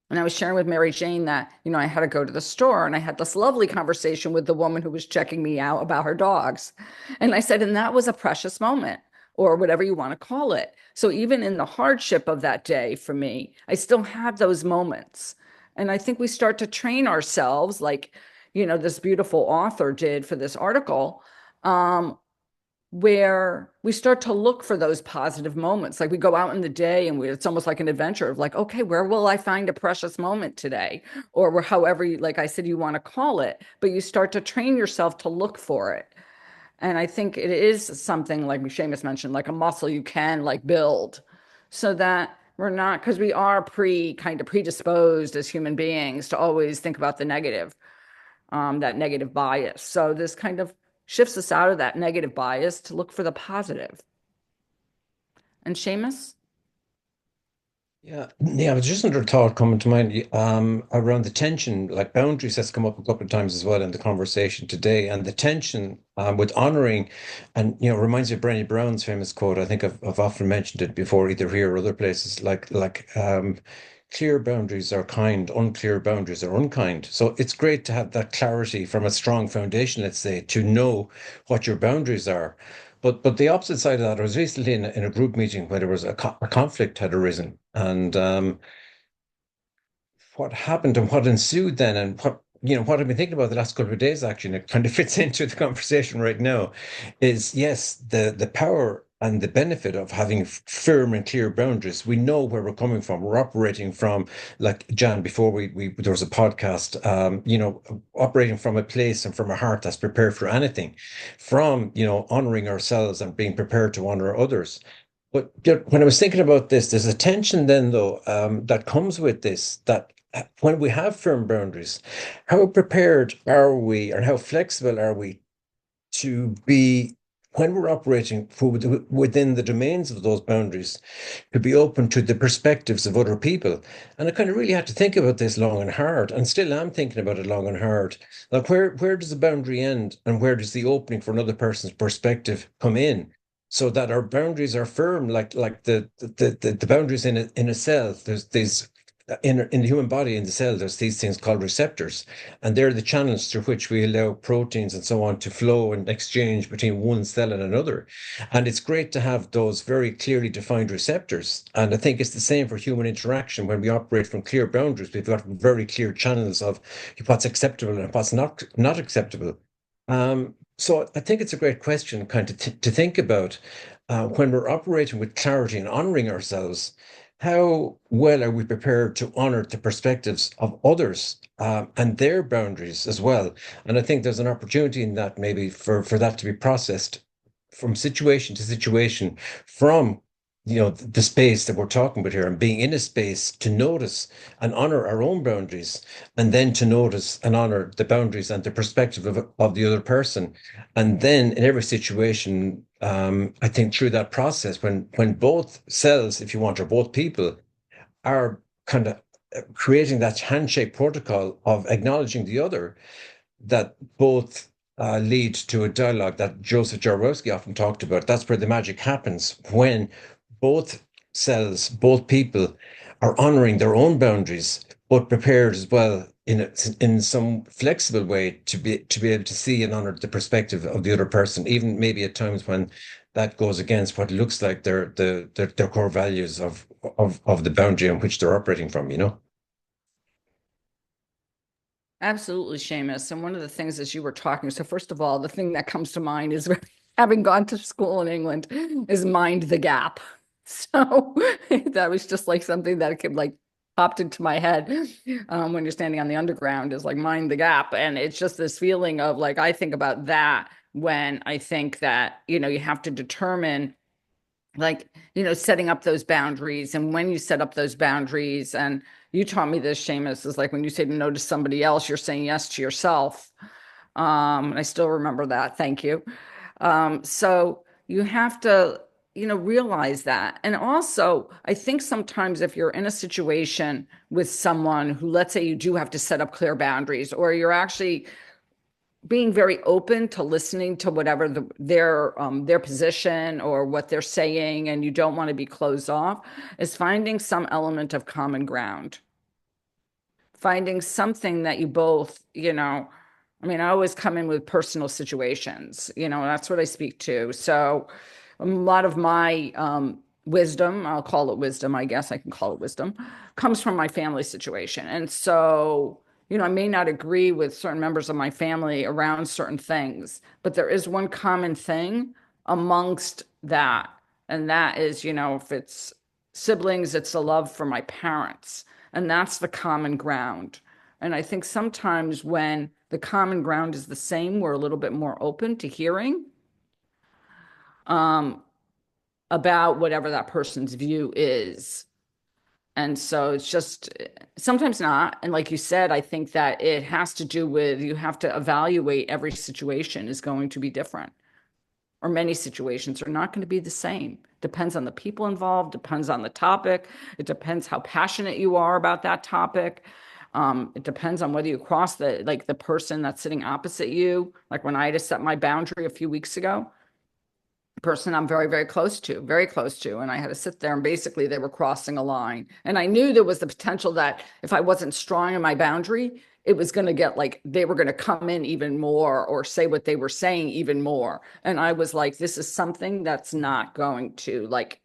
And I was sharing with Mary Jane that, I had to go to the store and I had this lovely conversation with the woman who was checking me out about her dogs. And I said, and that was a precious moment or whatever you want to call it. So even in the hardship of that day for me, I still have those moments. And I think we start to train ourselves like, this beautiful author did for this article, where we start to look for those positive moments. Like we go out in the day and it's almost like an adventure of like, okay, where will I find a precious moment today? Or however, like I said, you want to call it, but you start to train yourself to look for it. And I think it is something like Seamus mentioned, like a muscle you can like build so that we're not, because we are kind of predisposed as human beings to always think about the negative, that negative bias. So this kind of shifts us out of that negative bias to look for the positive. And Seamus? Yeah, it was just another thought coming to mind around the tension, like boundaries has come up a couple of times as well in the conversation today, and the tension with honoring, and reminds me of Brené Brown's famous quote. I think I've often mentioned it before, either here or other places, like clear boundaries are kind, unclear boundaries are unkind. So it's great to have that clarity from a strong foundation, let's say, to know what your boundaries are. But the opposite side of that, I was recently in a group meeting where there was a conflict had arisen, and what happened and what ensued then, and what I've been thinking about the last couple of days actually, and it kind of fits into the conversation right now, is yes, the power and the benefit of having firm and clear boundaries. We know where we're coming from. We're operating from, like Jan, before we there was a podcast, operating from a place and from a heart that's prepared for anything, from honoring ourselves and being prepared to honor others. But when I was thinking about this, there's a tension then, though, that comes with this, that when we have firm boundaries, how prepared are we or how flexible are we to be when we're operating within the domains of those boundaries, to be open to the perspectives of other people. And I kind of really had to think about this long and hard, and still am thinking about it long and hard. Like where does the boundary end and where does the opening for another person's perspective come in? So that our boundaries are firm, like the boundaries in a cell. There's these in the human body, in the cell, there's these things called receptors, and they're the channels through which we allow proteins and so on to flow and exchange between one cell and another. And it's great to have those very clearly defined receptors. And I think it's the same for human interaction. When we operate from clear boundaries, we've got very clear channels of what's acceptable and what's not acceptable. So I think it's a great question, kind of to think about when we're operating with clarity and honoring ourselves. How well are we prepared to honor the perspectives of others and their boundaries as well? And I think there's an opportunity in that maybe for that to be processed from situation to situation, from the space that we're talking about here, and being in a space to notice and honor our own boundaries, and then to notice and honor the boundaries and the perspective of the other person. And then in every situation, I think through that process, when both cells, if you want, or both people are kind of creating that handshake protocol of acknowledging the other, that both lead to a dialogue that Joseph Jarowski often talked about. That's where the magic happens, when both cells, both people are honoring their own boundaries, but prepared as well in some flexible way to be able to see and honor the perspective of the other person, even maybe at times when that goes against what looks like their core values of the boundary on which they're operating from, you know? Absolutely, Seamus. And one of the things as you were talking, so first of all, the thing that comes to mind is having gone to school in England is mind the gap. So that was just like something that could like popped into my head when you're standing on the underground is like mind the gap. And it's just this feeling of like, I think about that when I think that, you have to determine like setting up those boundaries and when you set up those boundaries. And you taught me this, Seamus, is like when you say no to somebody else, you're saying yes to yourself. And I still remember that. Thank you. So you have to realize that. And also I think sometimes if you're in a situation with someone who, let's say, you do have to set up clear boundaries, or you're actually being very open to listening to whatever their position or what they're saying, and you don't want to be closed off, is finding some element of common ground, finding something that you both, I mean, I always come in with personal situations, that's what I speak to. So a lot of my wisdom, I'll call it wisdom, I guess I can call it wisdom, comes from my family situation. And so, I may not agree with certain members of my family around certain things, but there is one common thing amongst that. And that is, if it's siblings, it's a love for my parents. And that's the common ground. And I think sometimes when the common ground is the same, we're a little bit more open to hearing um, about whatever that person's view is. And so it's just sometimes not. And like you said, I think that it has to do with you have to evaluate every situation is going to be different, or many situations are not going to be the same. Depends on the people involved, depends on the topic. It depends how passionate you are about that topic. It depends on whether you cross the person that's sitting opposite you. Like when I had to set my boundary a few weeks ago, person I'm very, very close to. And I had to sit there and basically they were crossing a line. And I knew there was the potential that if I wasn't strong in my boundary, it was going to get like they were going to come in even more or say what they were saying even more. And I was like, this is something that's not going to like,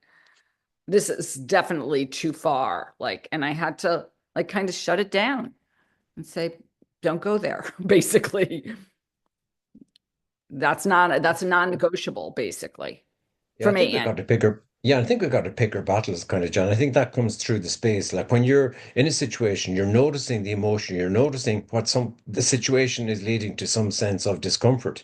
this is definitely too far. Like, and I had to like kind of shut it down and say, don't go there, basically. That's a non-negotiable, basically, Yeah, for I think me. we've got to pick our yeah, I think we've got to pick our battles, kind of, John. I think that comes through the space. Like when you're in a situation, you're noticing the emotion, you're noticing what the situation is leading to some sense of discomfort.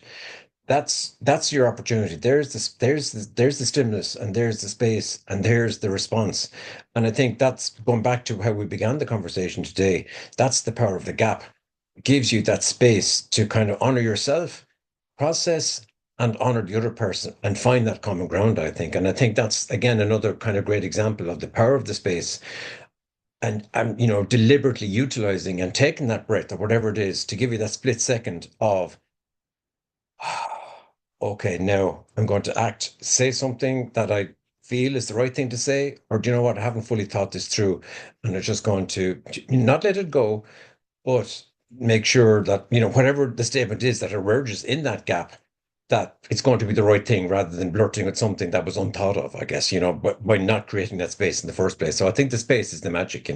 That's your opportunity. There's the stimulus, and there's the space, and there's the response. And I think that's going back to how we began the conversation today. That's the power of the gap. It gives you that space to kind of honor yourself, process, and honor the other person and find that common ground, I think. And I think that's again another kind of great example of the power of the space and deliberately utilizing and taking that breath or whatever it is to give you that split second of okay, now I'm going to act, say something that I feel is the right thing to say, or do you know what? I haven't fully thought this through, and I'm just going to not let it go, but make sure that, whatever the statement is that emerges in that gap, that it's going to be the right thing rather than blurting at something that was unthought of, I guess, but by not creating that space in the first place. So I think the space is the magic.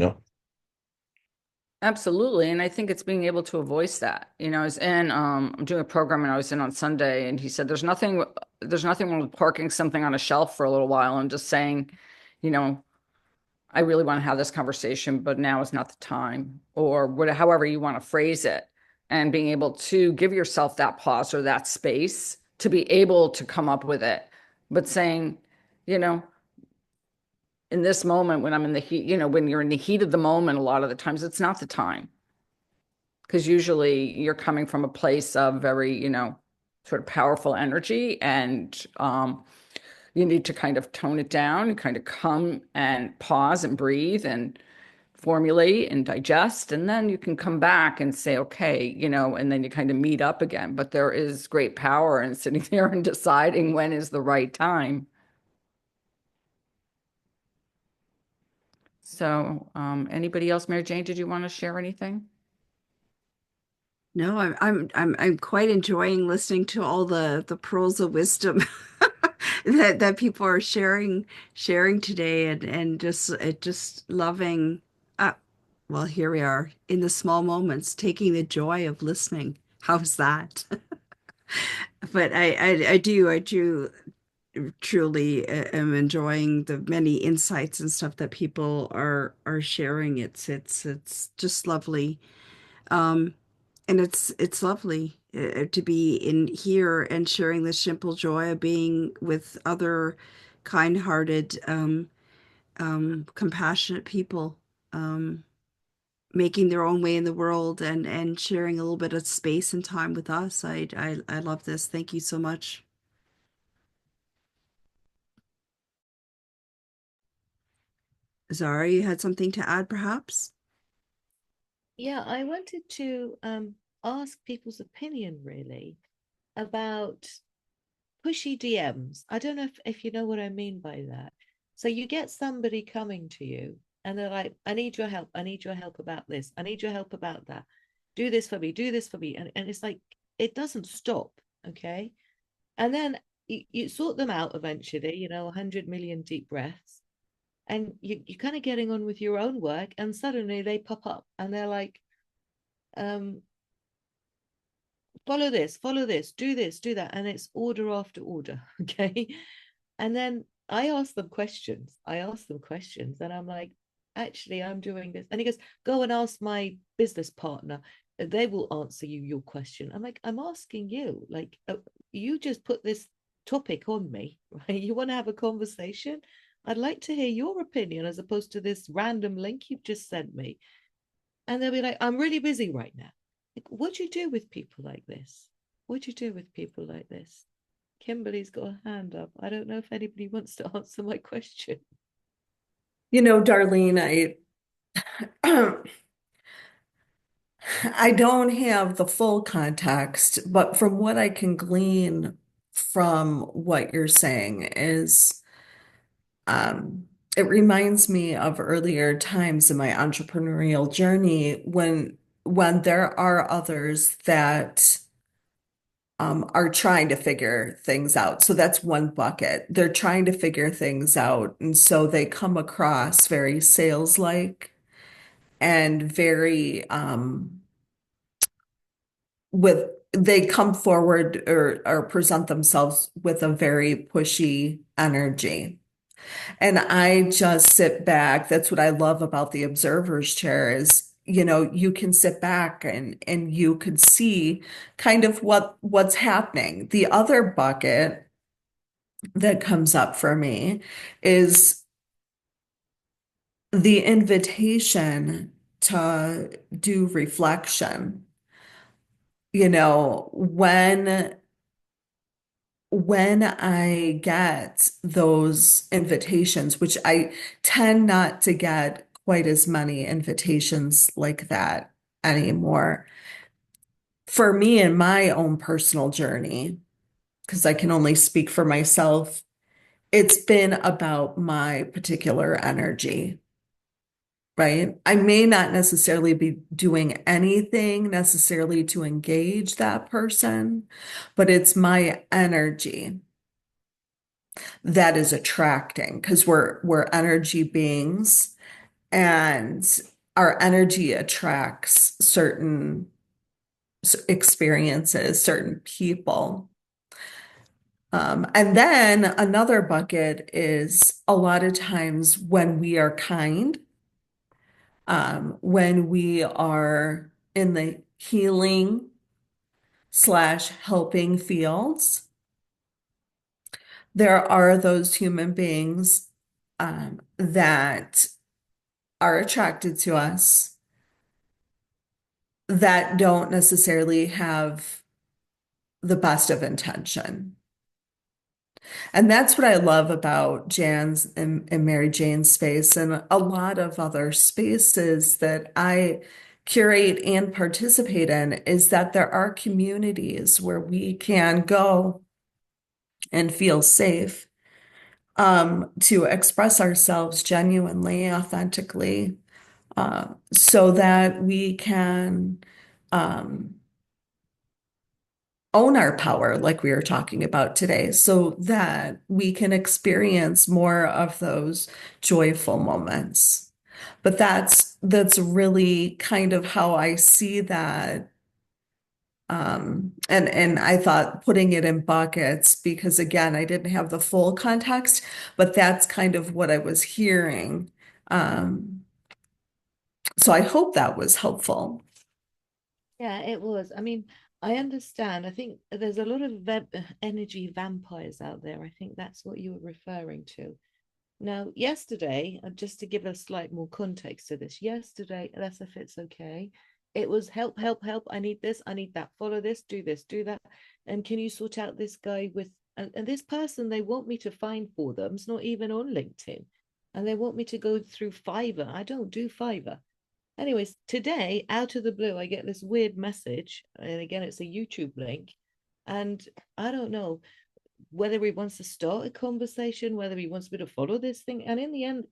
Absolutely. And I think it's being able to voice that. I was I'm doing a program and I was in on Sunday and he said there's nothing wrong with parking something on a shelf for a little while and just saying, you know, I really want to have this conversation, but now is not the time, or however you want to phrase it. And being able to give yourself that pause or that space to be able to come up with it. But saying, you know, in this moment when I'm in the heat, when you're in the heat of the moment, a lot of the times it's not the time. Because usually you're coming from a place of very, sort of powerful energy, and you need to kind of tone it down and kind of come and pause and breathe and formulate and digest, and then you can come back and say, okay, and then you kind of meet up again. But there is great power in sitting there and deciding when is the right time. So, anybody else? Mary Jane, did you want to share anything? No, I'm quite enjoying listening to all the pearls of wisdom that people are sharing today, and just loving. Uh, well, here we are in the small moments, taking the joy of listening. How's that? But I do truly am enjoying the many insights and stuff that people are sharing. It's just lovely. Um, and it's lovely to be in here and sharing the simple joy of being with other kind-hearted, compassionate people, um, making their own way in the world and sharing a little bit of space and time with us. I love this. Thank you so much. Zara, you had something to add, perhaps? Yeah, I wanted to ask people's opinion really about pushy DMs. I don't know if you know what I mean by that. So you get somebody coming to you and they're like, I need your help. I need your help about this. I need your help about that. Do this for me. Do this for me. And it's like, it doesn't stop. Okay. And then you sort them out eventually, 100 million deep breaths. And you're kind of getting on with your own work. And suddenly they pop up and they're like, um, follow this, do that. And it's order after order. Okay. And then I ask them questions. And I'm like, actually, I'm doing this. And he goes, go and ask my business partner. They will answer you your question. I'm like, I'm asking you, like, you just put this topic on me, right? You want to have a conversation? I'd like to hear your opinion as opposed to this random link you've just sent me. And they'll be like, I'm really busy right now. Like, what do you do with people like this? What do you do with people like this? Kimberly's got a hand up. I don't know if anybody wants to answer my question. Darlene, I don't have the full context, but from what I can glean from what you're saying is, um, it reminds me of earlier times in my entrepreneurial journey when there are others that are trying to figure things out. So that's one bucket. They're trying to figure things out, and so they come across very sales-like and very with they come forward or present themselves with a very pushy energy. And I just sit back. That's what I love about the observer's chair is, you can sit back and you could see kind of what's happening. The other bucket that comes up for me is the invitation to do reflection. You know, when I get those invitations, which I tend not to get quite as many invitations like that anymore. For me in my own personal journey, because I can only speak for myself, it's been about my particular energy, right? I may not necessarily be doing anything necessarily to engage that person, but it's my energy that is attracting because we're energy beings and our energy attracts certain experiences, certain people. And then another bucket is a lot of times when we are kind, when we are in the healing slash helping fields, there are those human beings that are attracted to us that don't necessarily have the best of intention. And that's what I love about Jan's and Mary Jane's space and a lot of other spaces that I curate and participate in is that there are communities where we can go and feel safe, to express ourselves genuinely, authentically, so that we can um, own our power, like we were talking about today, so that we can experience more of those joyful moments. But that's really kind of how I see that. And I thought putting it in buckets because again, I didn't have the full context, but that's kind of what I was hearing. Um, so I hope that was helpful. Yeah, it was. I mean, I understand. I think there's a lot of energy vampires out there. I think that's what you were referring to. Now, yesterday, just to give a slight more context to this, yesterday, that's if it's okay. It was help, help, help. I need this, I need that. Follow this, do that. And can you sort out this guy with, and this person they want me to find for them. It's not even on LinkedIn. And they want me to go through Fiverr. I don't do Fiverr. Anyways, today, out of the blue, I get this weird message. And again, it's a YouTube link. And I don't know whether he wants to start a conversation, whether he wants me to follow this thing. And in the end,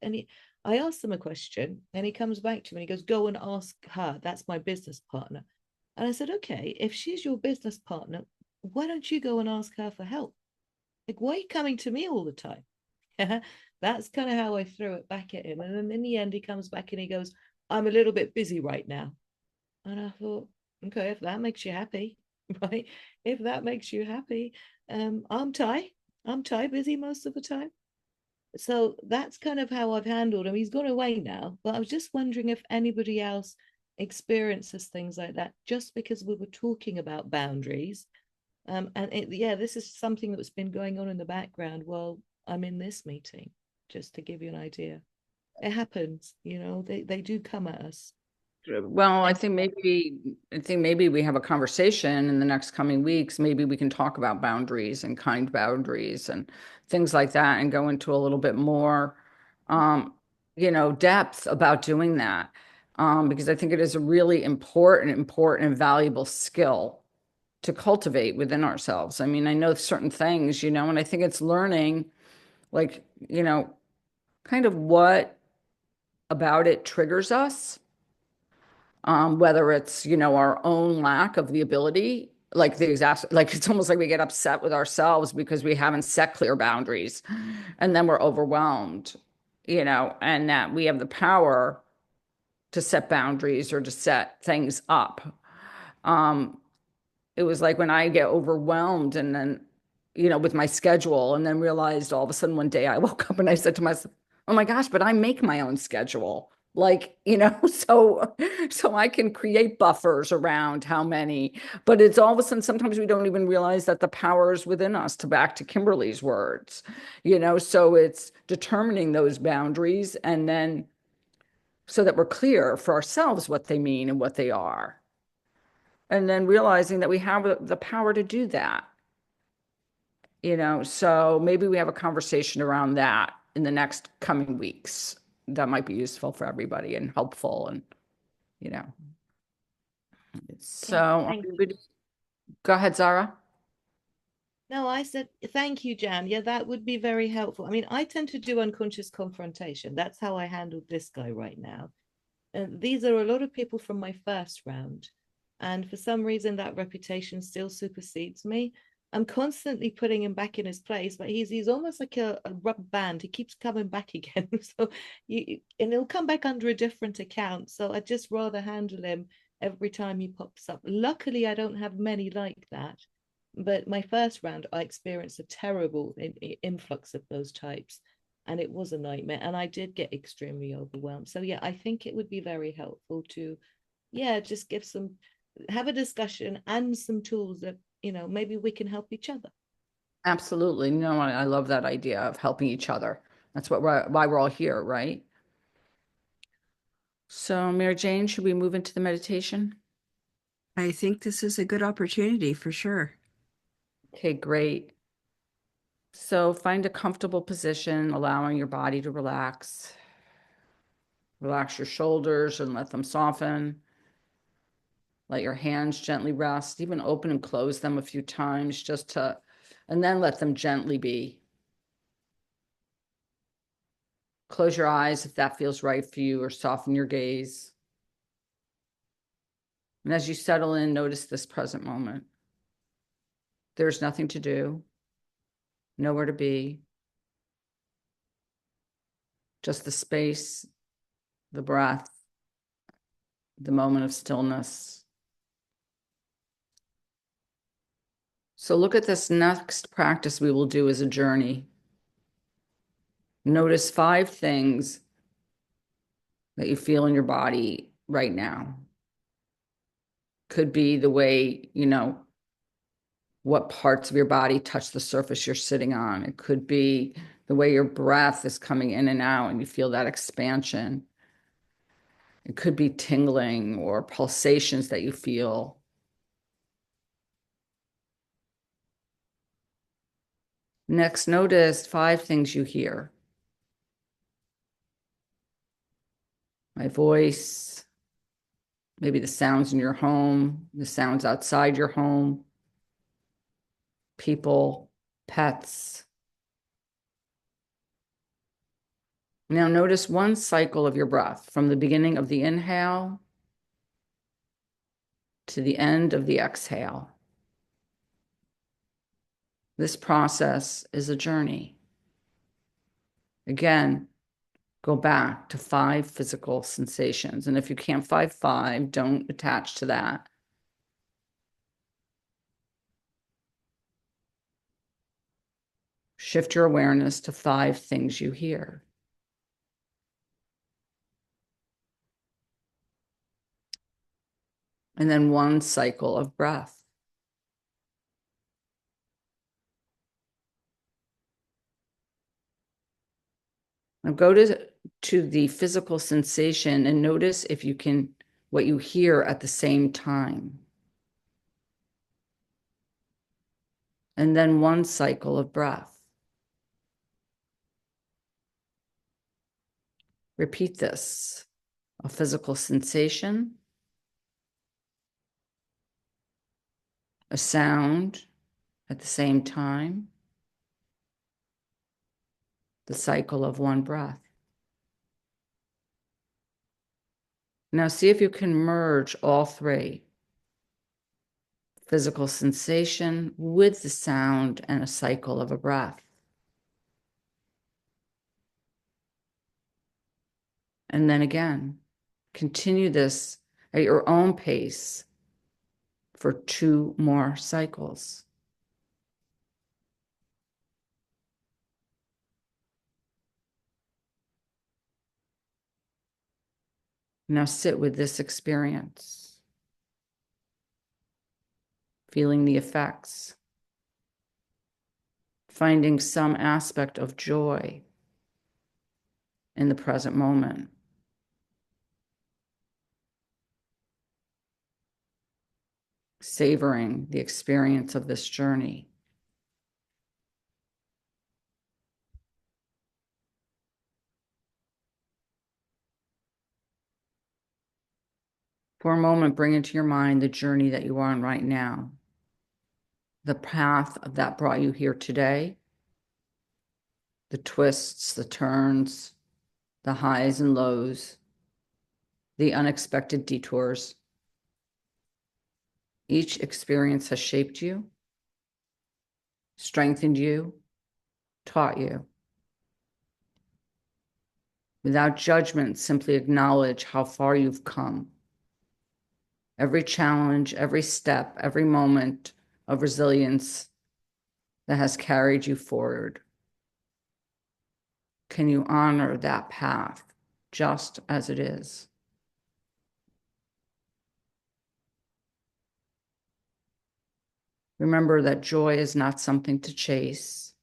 I asked him a question and he comes back to me and he goes, go and ask her. That's my business partner. And I said, okay, if she's your business partner, why don't you go and ask her for help? Like, why are you coming to me all the time? That's kind of how I threw it back at him. And then in the end, he comes back and he goes, I'm a little bit busy right now. And I thought, okay, if that makes you happy, right? If that makes you happy, I'm Ty. I'm Ty, busy most of the time. So that's kind of how I've handled him. He's gone away now, but I was just wondering if anybody else experiences things like that, just because we were talking about boundaries. Yeah, this is something that's been going on in the background while I'm in this meeting, just to give you an idea. It happens, they do come at us. Well, I think maybe we have a conversation in the next coming weeks. Maybe we can talk about boundaries and kind boundaries and things like that and go into a little bit more um, depth about doing that. Because I think it is a really important and valuable skill to cultivate within ourselves. I mean, I know certain things, and I think it's learning like, kind of what about it triggers us, whether it's, our own lack of the ability, like the exact, like it's almost like we get upset with ourselves because we haven't set clear boundaries and then we're overwhelmed, and that we have the power to set boundaries or to set things up. Um, it was like when I get overwhelmed and then, with my schedule and then realized all of a sudden one day I woke up and I said to myself, oh my gosh, but I make my own schedule. Like, so I can create buffers around how many, but it's all of a sudden, sometimes we don't even realize that the power is within us, to back to Kimberly's words, so it's determining those boundaries and then so that we're clear for ourselves what they mean and what they are, and then realizing that we have the power to do that, so maybe we have a conversation around that in the next coming weeks. That might be useful for everybody and helpful, and you know Okay, so thank you. go ahead, Zara. No, I said thank you, Jan. Yeah, that would be very helpful. I mean, I tend to do unconscious confrontation. That's how I handled this guy right now. And these are a lot of people from my first round. And for some reason, that reputation still supersedes me. I'm constantly putting him back in his place, but he's almost like a rubber band. He keeps coming back again. So and he'll come back under a different account. So I'd just rather handle him every time he pops up. Luckily, I don't have many like that. But my first round, I experienced a terrible influx of those types, and it was a nightmare. And I did get extremely overwhelmed. So yeah, I think it would be very helpful to, yeah, just have a discussion and some tools that maybe we can help each other. Absolutely. No, I love that idea of helping each other. That's why we're all here, right? So, Mary Jane, should we move into the meditation? I think this is a good opportunity for sure. Okay, great. So find a comfortable position, allowing your body to relax. Relax your shoulders and let them soften. Let your hands gently rest, even open and close them a few times and then let them gently be. Close your eyes if that feels right for you, or soften your gaze. And as you settle in, notice this present moment. There's nothing to do, nowhere to be, just the space, the breath, the moment of stillness. So look at this next practice we will do as a journey. Notice 5 things that you feel in your body right now. Could be the way, what parts of your body touch the surface you're sitting on. It could be the way your breath is coming in and out and you feel that expansion. It could be tingling or pulsations that you feel. Next, notice 5 things you hear. My voice, maybe the sounds in your home, the sounds outside your home, people, pets. Now notice one cycle of your breath from the beginning of the inhale to the end of the exhale. This process is a journey. Again, go back to 5 physical sensations. And if you can't find 5, don't attach to that. Shift your awareness to 5 things you hear. And then one cycle of breath. Now go to the physical sensation and notice if you can, what you hear at the same time. And then one cycle of breath. Repeat this. A physical sensation, a sound at the same time, the cycle of one breath. Now see if you can merge all 3. Physical sensation with the sound and a cycle of a breath. And then again, continue this at your own pace for 2 more cycles. Now sit with this experience, feeling the effects, finding some aspect of joy in the present moment. Savoring the experience of this journey. For a moment, bring into your mind the journey that you are on right now, the path that brought you here today, the twists, the turns, the highs and lows, the unexpected detours. Each experience has shaped you, strengthened you, taught you. Without judgment, simply acknowledge how far you've come. Every challenge, every step, every moment of resilience that has carried you forward. Can you honor that path just as it is? Remember that joy is not something to chase.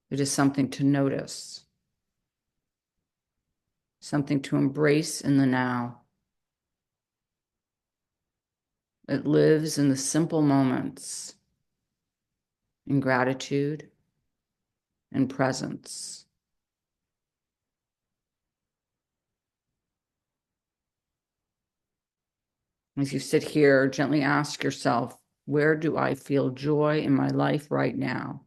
It is something to notice, something to embrace in the now. It lives in the simple moments, in gratitude and presence. As you sit here, gently ask yourself, where do I feel joy in my life right now?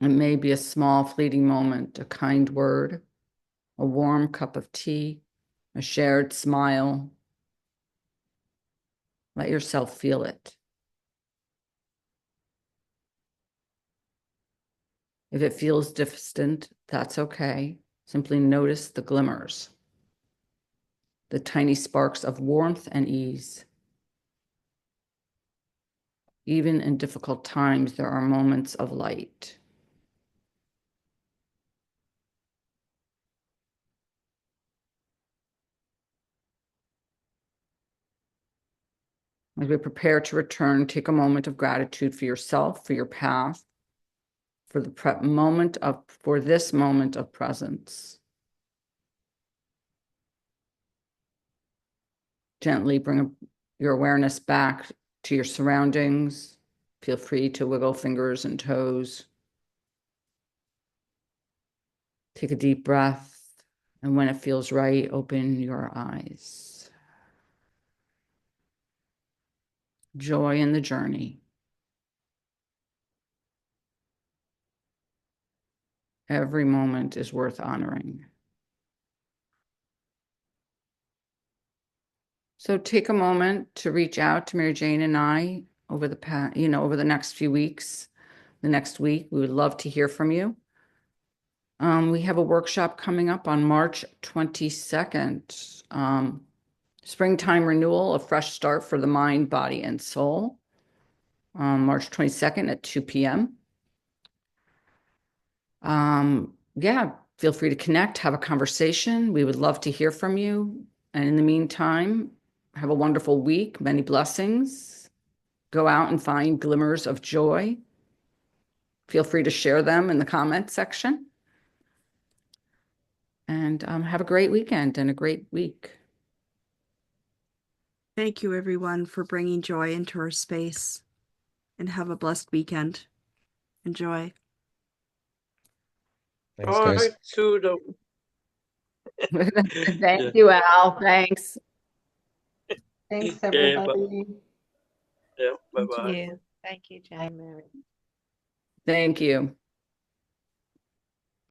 It may be a small, fleeting moment, a kind word, a warm cup of tea, a shared smile. Let yourself feel it. If it feels distant, that's okay. Simply notice the glimmers, the tiny sparks of warmth and ease. Even in difficult times, there are moments of light. As we prepare to return, take a moment of gratitude for yourself, for your path, for this moment of presence. Gently bring your awareness back to your surroundings. Feel free to wiggle fingers and toes. Take a deep breath, and when it feels right, open your eyes. Joy in the journey. Every moment is worth honoring. So take a moment to reach out to Mary Jane and I over the next few weeks, the next week. We would love to hear from you. We have a workshop coming up on March 22nd. Springtime renewal, a fresh start for the mind, body, and soul. March 22nd at 2 p.m. Yeah, feel free to connect, have a conversation. We would love to hear from you. And in the meantime, have a wonderful week, many blessings. Go out and find glimmers of joy. Feel free to share them in the comment section. And have a great weekend and a great week. Thank you, everyone, for bringing joy into our space, and have a blessed weekend. Enjoy. Thanks, All guys. right, to Thank yeah, you, Al. Thanks. Thanks, yeah, everybody. yeah, bye Thank bye. you. Thank you, Jane Mary. Thank you.